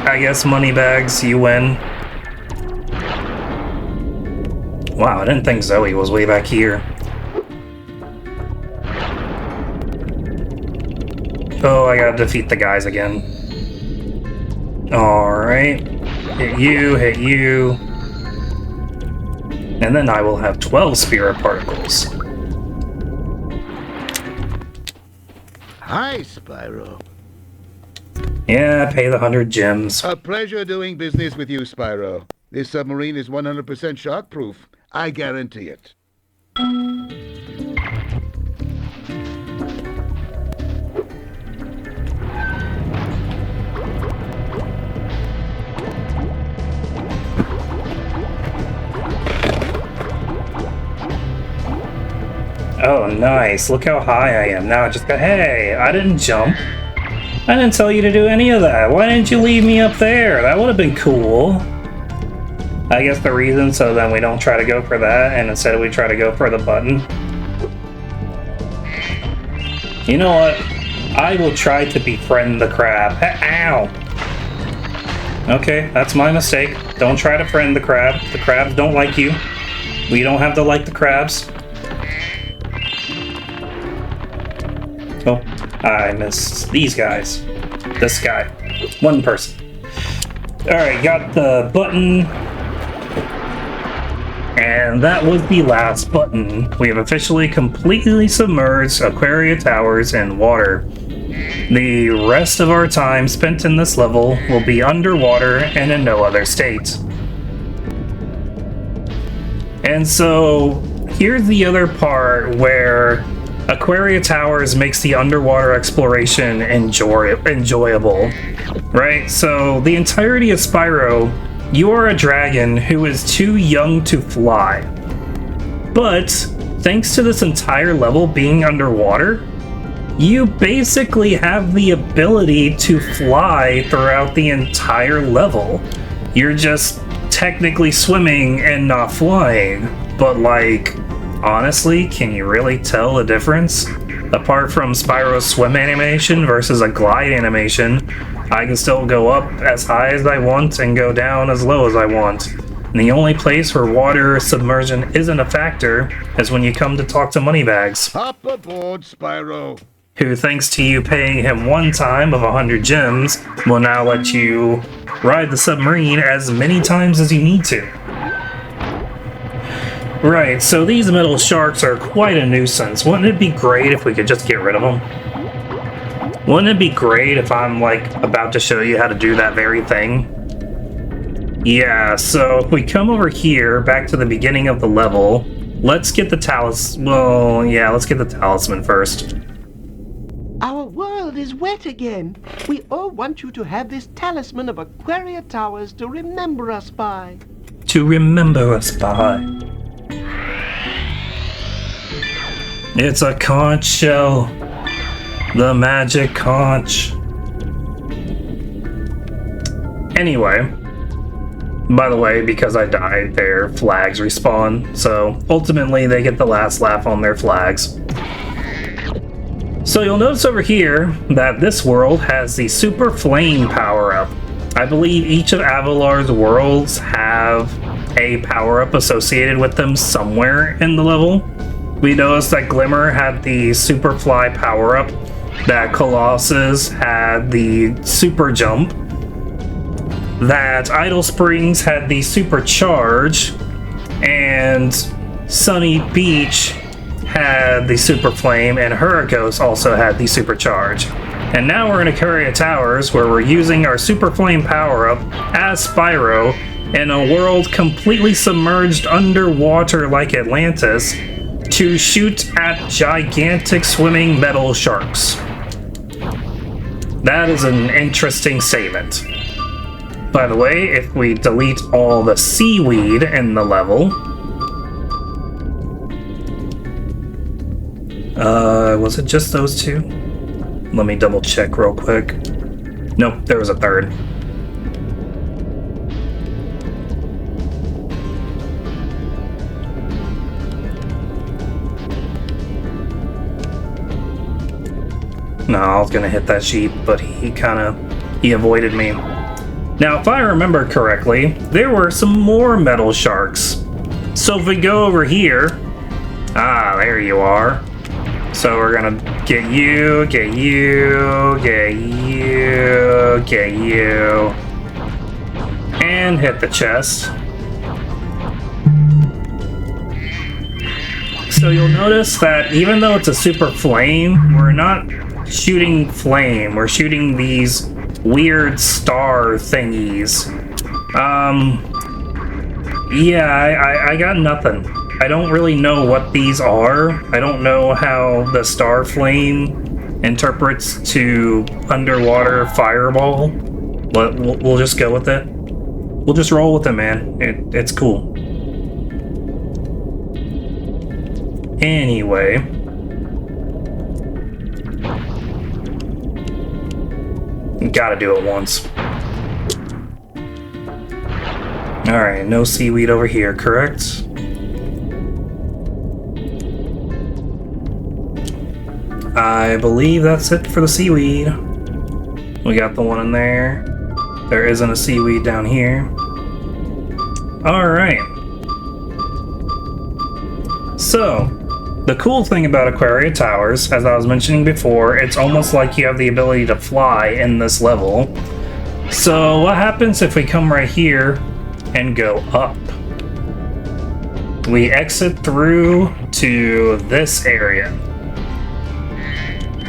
S1: I guess Moneybags, you win. Wow, I didn't think Zoe was way back here. Oh, I gotta defeat the guys again. Alright. Hit you. And then I will have 12 spirit particles.
S5: Hi, Spyro.
S1: Yeah, pay the 100 gems.
S5: A pleasure doing business with you, Spyro. This submarine is 100% shark-proof. I guarantee it.
S1: Oh, nice. Look how high I am. Now I just go, hey, I didn't jump. I didn't tell you to do any of that. Why didn't you leave me up there? That would have been cool. I guess the reason so then we don't try to go for that and instead we try to go for the button. You know what? I will try to befriend the crab. Ow! Okay, that's my mistake. Don't try to friend the crab. The crabs don't like you. We don't have to like the crabs. Oh, I missed these guys. This guy. One person. Alright, got the button. And that was the last button. We have officially completely submerged Aquaria Towers in water. The rest of our time spent in this level will be underwater and in no other state. And so, here's the other part where Aquaria Towers makes the underwater exploration enjoyable, right? So, the entirety of Spyro, you are a dragon who is too young to fly. But, thanks to this entire level being underwater, you basically have the ability to fly throughout the entire level. You're just technically swimming and not flying. But like, honestly, can you really tell the difference? Apart from Spyro's swim animation versus a glide animation, I can still go up as high as I want and go down as low as I want. And the only place where water submersion isn't a factor is when you come to talk to Moneybags.
S5: Hop aboard, Spyro.
S1: Who, thanks to you paying him one time of 100 gems, will now let you ride the submarine as many times as you need to. Right, so these metal sharks are quite a nuisance. Wouldn't it be great if we could just get rid of them? Wouldn't it be great if I'm, like, about to show you how to do that very thing? Yeah, so if we come over here, back to the beginning of the level, let's get the let's get the talisman first.
S8: Our world is wet again. We all want you to have this talisman of Aquaria Towers to remember us by.
S1: To remember us by. It's a conch shell. The magic conch. Anyway. By the way, because I died, their flags respawn. So, ultimately, they get the last laugh on their flags. So you'll notice over here that this world has the Super Flame power-up. I believe each of Avalar's worlds have a power-up associated with them somewhere in the level. We noticed that Glimmer had the Super Fly power-up, that Colossus had the Super Jump, that Idle Springs had the Super Charge, and Sunny Beach had the Super Flame, and Hurricos also had the Supercharge. And now we're in Aquaria Towers, where we're using our Super Flame power-up as Spyro in a world completely submerged underwater like Atlantis to shoot at gigantic swimming metal sharks. That is an interesting statement. By the way, if we delete all the seaweed in the level, was it just those two? Let me double check real quick. Nope, there was a third. No, I was gonna hit that sheep, but he avoided me. Now, if I remember correctly, there were some more metal sharks. So if we go over here, there you are. So we're gonna get you, get you, get you, get you, and hit the chest. So you'll notice that even though it's a super flame, we're not shooting flame, we're shooting these weird star thingies. Yeah, I got nothing. I don't really know what these are. I don't know how the star flame interprets to underwater fireball, but we'll just go with it. We'll just roll with it, man. It's cool. Anyway. Gotta do it once. Alright, no seaweed over here, correct? I believe that's it for the seaweed. We got the one in there. There isn't a seaweed down here. Alright. So, the cool thing about Aquaria Towers, as I was mentioning before, it's almost like you have the ability to fly in this level. So what happens if we come right here and go up? We exit through to this area.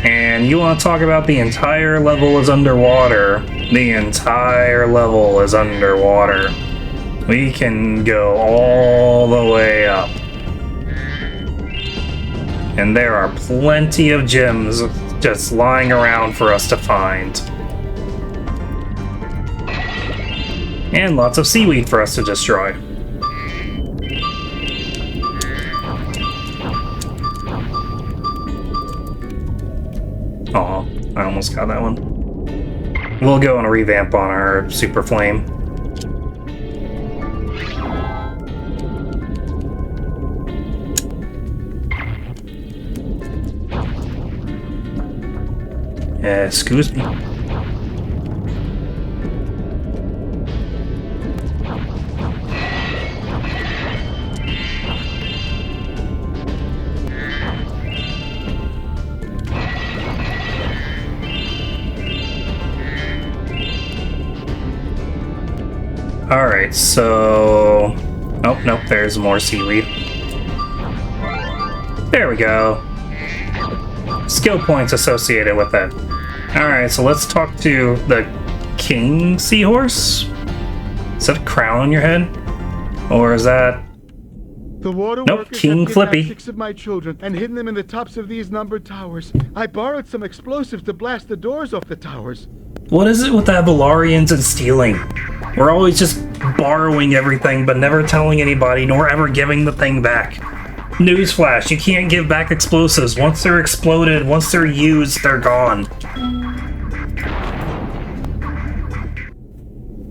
S1: And you want to talk about the entire level is underwater. The entire level is underwater. We can go all the way up. And there are plenty of gems just lying around for us to find. And lots of seaweed for us to destroy. Aw, I almost got that one. We'll go on a revamp on our Super Flame. Excuse me. Alright, so... Oh, nope, there's more seaweed. There we go. Skill points associated with it. Alright, so let's talk to the King Seahorse? Is that a crown on your head? Or is that...
S5: The water
S1: Nope,
S5: workers
S1: King
S5: have kidnapped
S1: Flippy.
S5: 6 of my children and hidden them in the tops of these numbered towers. I borrowed some explosives to blast the doors off the towers.
S1: What is it with that Valarians and stealing? We're always just borrowing everything, but never telling anybody, nor ever giving the thing back. Newsflash, you can't give back explosives. Once they're exploded, once they're used, they're gone.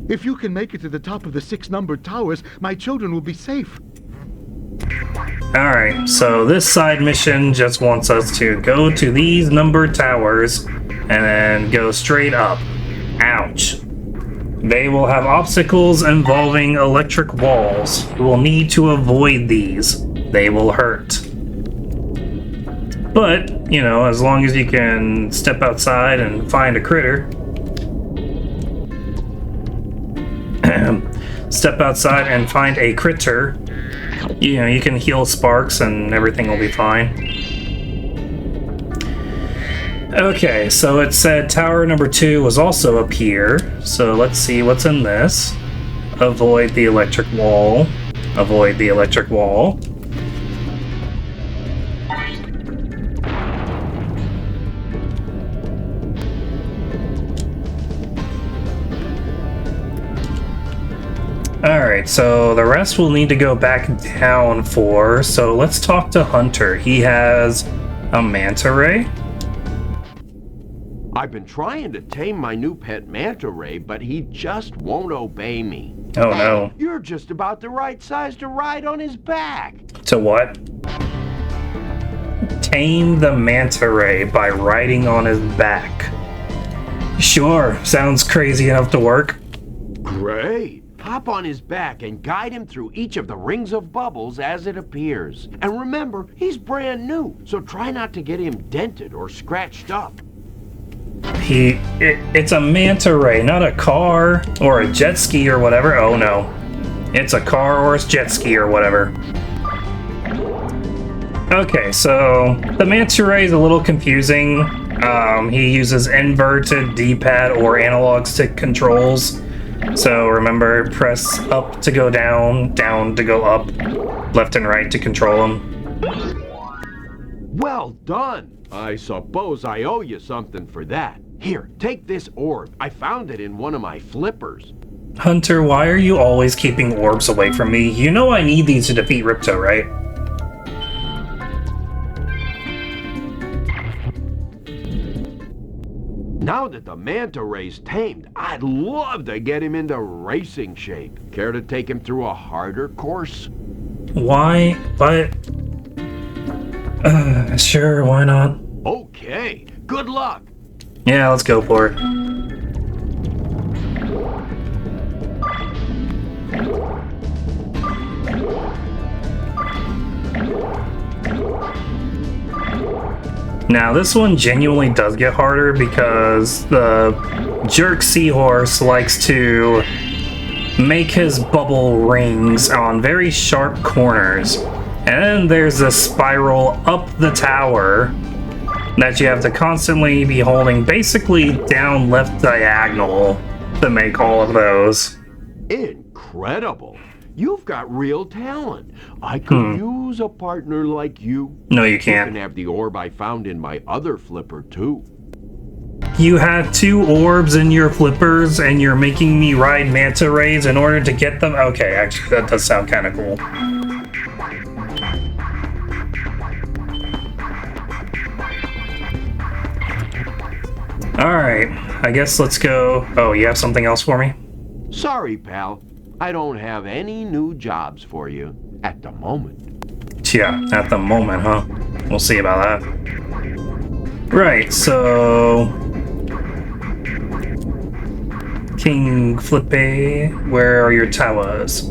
S5: If you can make it to the top of the 6 numbered towers, my children will be safe.
S1: Alright, so this side mission just wants us to go to these numbered towers and then go straight up. Ouch. They will have obstacles involving electric walls. You will need to avoid these. They will hurt. But, you know, as long as you can step outside and find a critter. Step outside and find a critter. You know, you can heal sparks and everything will be fine. Okay, so it said tower number 2 was also up here. So let's see what's in this. Avoid the electric wall. Avoid the electric wall. Alright, so the rest we'll need to go back down for. So let's talk to Hunter. He has a manta ray.
S3: I've been trying to tame my new pet manta ray, but he just won't obey me.
S1: Oh no.
S3: You're just about the right size to ride on his back.
S1: To what? Tame the manta ray by riding on his back. Sure, sounds crazy enough to work.
S3: Great. Hop on his back and guide him through each of the rings of bubbles as it appears. And remember, he's brand new, so try not to get him dented or scratched up.
S1: It's a manta ray, not a car or a jet ski or whatever. Oh no. It's a car or a jet ski or whatever. Okay, so the manta ray is a little confusing. He uses inverted D-pad or analog stick controls. So remember, press up to go down, down to go up, left and right to control him.
S3: Well done. I suppose I owe you something for that. Here, take this orb. I found it in one of my flippers.
S1: Hunter, why are you always keeping orbs away from me? You know I need these to defeat Ripto, right?
S3: Now that the manta ray's tamed, I'd love to get him into racing shape. Care to take him through a harder course?
S1: Why? But... sure, why not?
S3: Okay, good luck.
S1: Yeah, let's go for it. Now, this one genuinely does get harder because the jerk seahorse likes to make his bubble rings on very sharp corners. And then there's a spiral up the tower that you have to constantly be holding basically down left diagonal to make all of those.
S3: Incredible. You've got real talent. I could use a partner like you.
S1: No, you
S3: You
S1: can't.
S3: can have the orb I found in my other flipper, too.
S1: You have 2 orbs in your flippers and you're making me ride manta rays in order to get them? Okay, actually, that does sound kind of cool. Alright, I guess let's go. Oh, you have something else for me?
S3: Sorry, pal. I don't have any new jobs for you at the moment.
S1: Yeah, at the moment, huh? We'll see about that. Right, so... King Flippy, where are your towers?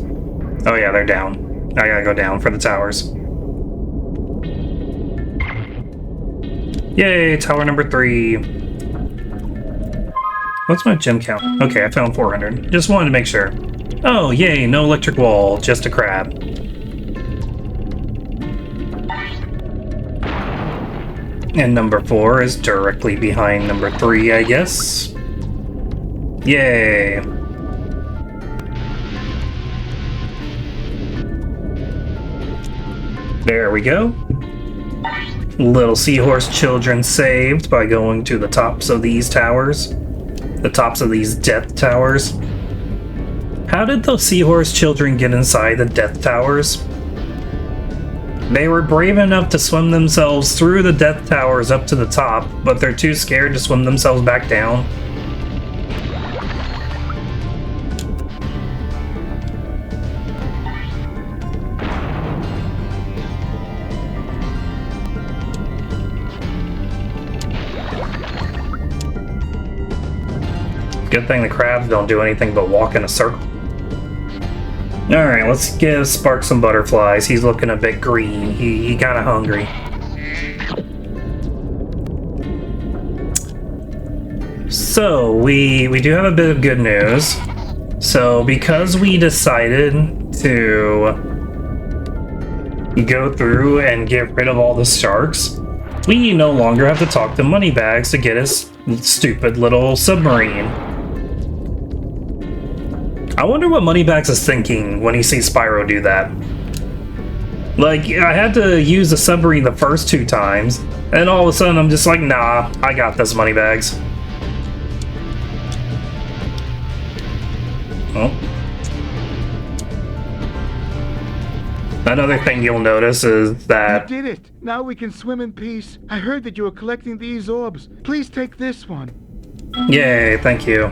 S1: Oh yeah, they're down. I gotta go down for the towers. Yay, tower number 3. What's my gem count? Okay, I found 400. Just wanted to make sure. Oh, yay, no electric wall, just a crab. And number 4 is directly behind number 3, I guess. Yay! There we go. Little seahorse children saved by going to the tops of these towers. The tops of these death towers. How did those seahorse children get inside the death towers? They were brave enough to swim themselves through the death towers up to the top, but they're too scared to swim themselves back down. Good thing the crabs don't do anything but walk in a circle. Alright, let's give Spark some butterflies. He's looking a bit green. He kinda hungry. So, we do have a bit of good news. So, because we decided to go through and get rid of all the sharks, we no longer have to talk to Moneybags to get his stupid little submarine. I wonder what Moneybags is thinking when he sees Spyro do that. Like, I had to use the submarine the first 2 times, and all of a sudden I'm just like, nah, I got this, Moneybags. Oh. Another thing you'll notice is that...
S5: You did it! Now we can swim in peace. I heard that you were collecting these orbs. Please take this one.
S1: Yay, thank you.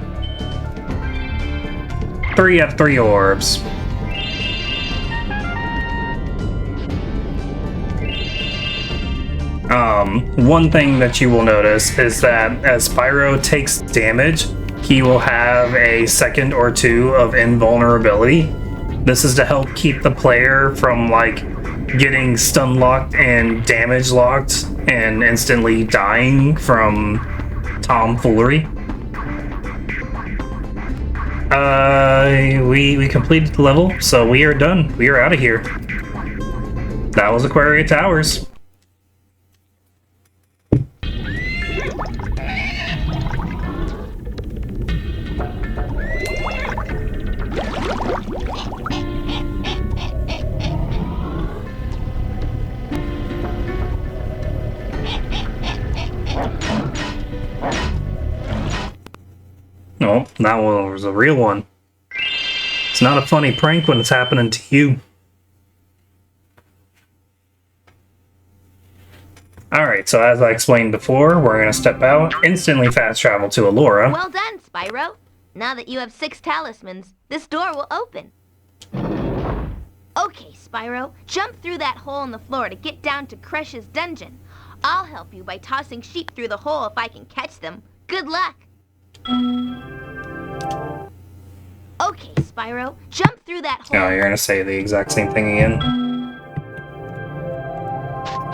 S1: 3 F3 orbs. One thing that you will notice is that as Spyro takes damage, he will have a second or 2 of invulnerability. This is to help keep the player from, like, getting stun locked and damage locked and instantly dying from tomfoolery. We completed the level, so we are done. We are out of here. That was Aquaria Towers. No, that one was a real one. It's not a funny prank when it's happening to you. Alright, so as I explained before, we're going to step out, instantly fast travel to Allura.
S6: Well done, Spyro. Now that you have 6 talismans, this door will open. Okay, Spyro, jump through that hole in the floor to get down to Crush's dungeon. I'll help you by tossing sheep through the hole if I can catch them. Good luck! Okay, Spyro, jump through that hole.
S1: Oh, you're gonna say the exact same thing again.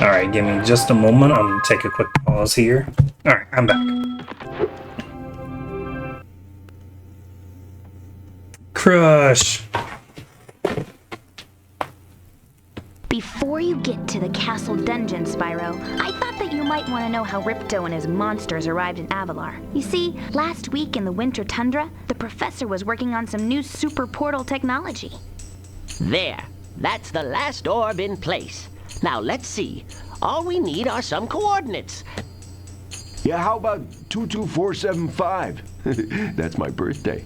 S1: Alright, give me just a moment. I'm gonna take a quick pause here. Alright, I'm back. Crush!
S2: Before you get to the castle dungeon, Spyro, I thought that you might want to know how Ripto and his monsters arrived in Avalar. You see, last week in the winter tundra, the professor was working on some new super portal technology.
S4: There. That's the last orb in place. Now let's see. All we need are some coordinates.
S3: Yeah, how about 22475? That's my birthday.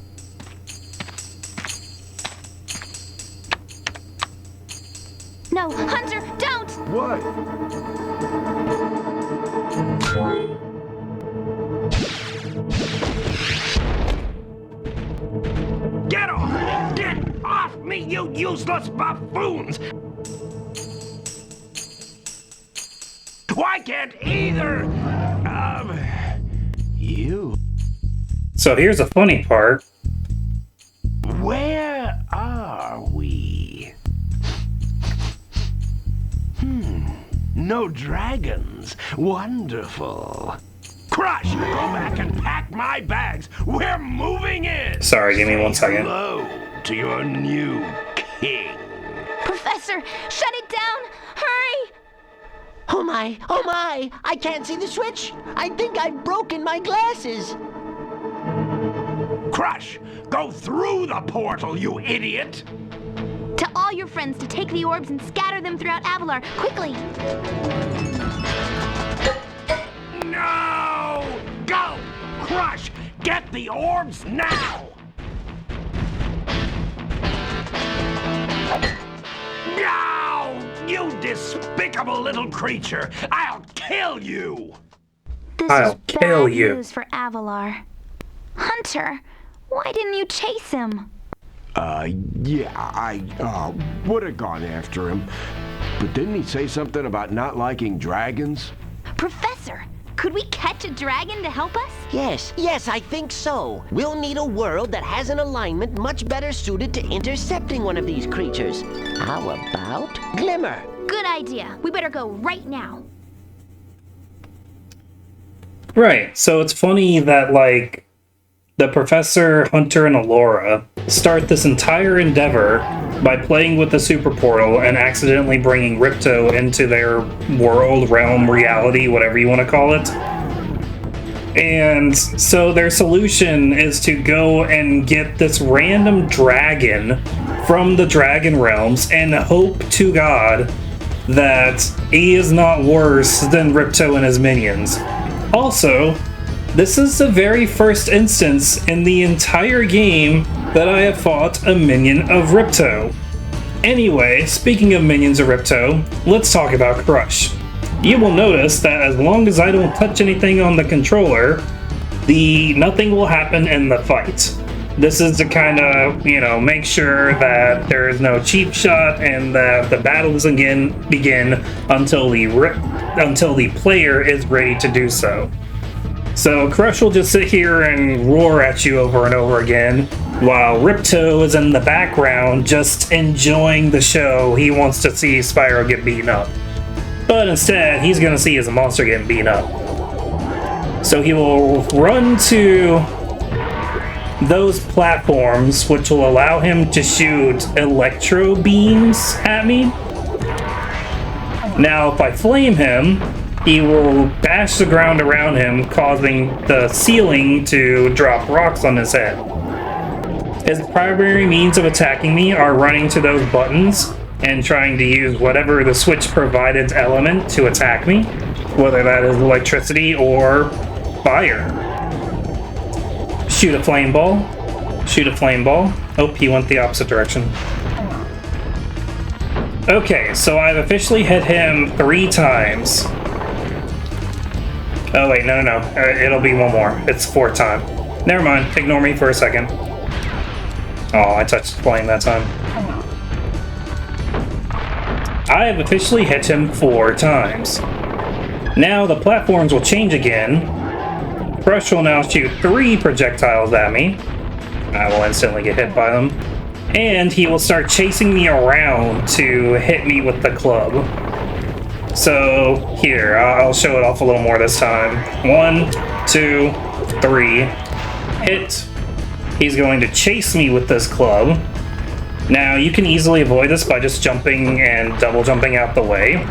S2: No, Hunter, don't!
S3: What? me, you useless buffoons! Why can't either of you...
S1: So here's the funny part.
S3: Where are we? No dragons. Wonderful. Crush, go back and pack my bags. We're moving in.
S1: Sorry, give me 1 second.
S3: Hello to your new king.
S2: Professor, shut it down! Hurry!
S4: Oh my, oh my! I can't see the switch! I think I've broken my glasses!
S3: Crush, go through the portal, you idiot!
S2: To all your friends to take the orbs and scatter them throughout Avalar, quickly!
S3: No! Go! Crush, get the orbs now! No! You despicable little creature! I'll kill you!
S2: This
S1: I'll
S2: is
S1: kill
S2: bad
S1: you.
S2: news for Avalar. Hunter, why didn't you chase him?
S3: Yeah, I would have gone after him. But didn't he say something about not liking dragons?
S2: Professor, could we catch a dragon to help us?
S4: Yes, I think so. We'll need a world that has an alignment much better suited to intercepting one of these creatures. How about Glimmer?
S2: Good idea. We better go right now.
S1: Right, so it's funny that, like, the Professor, Hunter, and Allura start this entire endeavor by playing with the super portal and accidentally bringing Ripto into their world, realm, reality, whatever you want to call it. And so their solution is to go and get this random dragon from the Dragon Realms and hope to God that he is not worse than Ripto and his minions. Also, this is the very first instance in the entire game that I have fought a minion of Ripto. Anyway, speaking of minions of Ripto, let's talk about Crush. You will notice that as long as I don't touch anything on the controller, nothing will happen in the fight. This is to kind of, make sure that there is no cheap shot and that the battle doesn't begin until the player is ready to do so. So Crush will just sit here and roar at you over and over again, while Ripto is in the background just enjoying the show. He wants to see Spyro get beaten up. But instead, he's going to see his monster getting beaten up. So he will run to those platforms, which will allow him to shoot electro beams at me. Now, if I flame him, he will bash the ground around him, causing the ceiling to drop rocks on his head. His primary means of attacking me are running to those buttons and trying to use whatever the Switch provided element to attack me, whether that is electricity or fire. Shoot a flame ball. Shoot a flame ball. Oh, he went the opposite direction. Okay, so I've officially hit him 3 times. Oh wait, no. It'll be one more. It's 4th time. Never mind. Ignore me for a second. Oh, I touched flame that time. I have officially hit him 4 times. Now the platforms will change again. Crush will now shoot 3 projectiles at me. I will instantly get hit by them. And he will start chasing me around to hit me with the club. So, here, I'll show it off a little more this time. 1, 2, 3. Hit. He's going to chase me with this club. Now, you can easily avoid this by just jumping and double jumping out the way.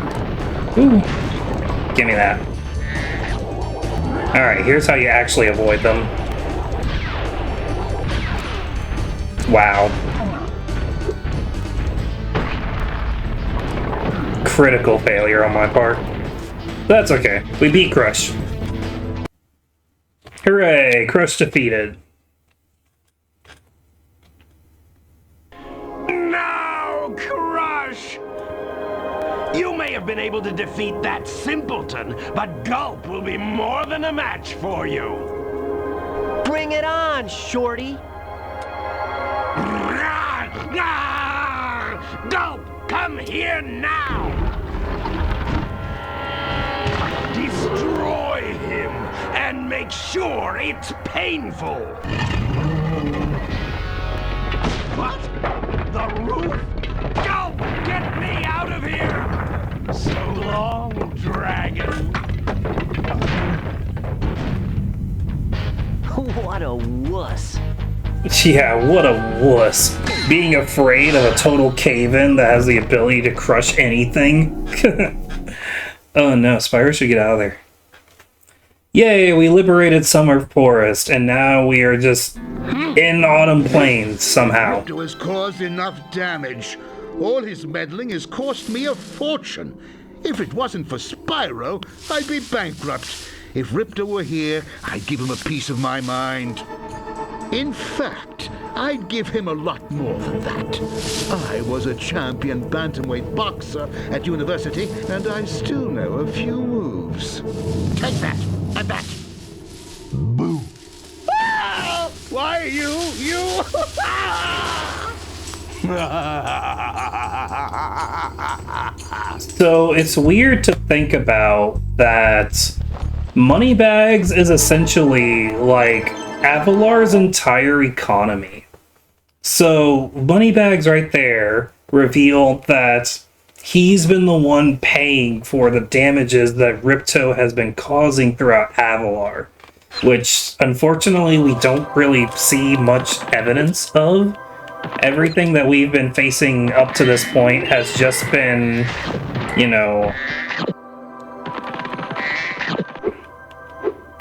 S1: Ooh. Give me that. Alright, here's how you actually avoid them. Wow. Critical failure on my part. That's okay. We beat Crush. Hooray! Crush defeated.
S3: No, Crush! You may have been able to defeat that simpleton, but Gulp will be more than a match for you.
S4: Bring it on, Shorty!
S3: Ah! Go! Come here now! Destroy him and make sure it's painful! What? The roof? Go! Get me out of here! So long, dragon.
S4: What a wuss.
S1: Yeah, what a wuss. Being afraid of a total cave-in that has the ability to crush anything. Oh no, Spyro should get out of there. Yay, we liberated Summer Forest, and now we are just in Autumn Plains somehow.
S5: Ripto has caused enough damage. All his meddling has cost me a fortune. If it wasn't for Spyro, I'd be bankrupt. If Ripto were here, I'd give him a piece of my mind. In fact, I'd give him a lot more than that. I was a champion bantamweight boxer at university, and I still know a few moves.
S3: Take that! And that! Boo!
S5: Ah! Why, you...
S1: So it's weird to think about that Moneybags is essentially like Avalar's entire economy. So Moneybags right there revealed that he's been the one paying for the damages that Ripto has been causing throughout Avalar, which unfortunately we don't really see much evidence of. Everything that we've been facing up to this point has just been, you know,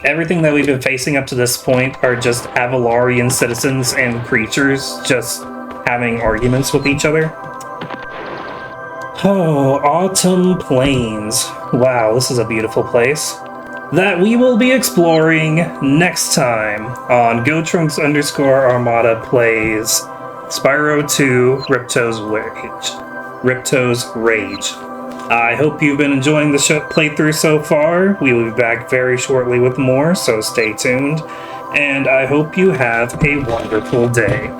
S1: everything that we've been facing up to this point are just Avalarian citizens and creatures just having arguments with each other. Oh, Autumn Plains. Wow, this is a beautiful place. That we will be exploring next time on GoTrunks_Armada plays Spyro 2 Ripto's Rage. I hope you've been enjoying the playthrough so far. We will be back very shortly with more, so stay tuned. And I hope you have a wonderful day.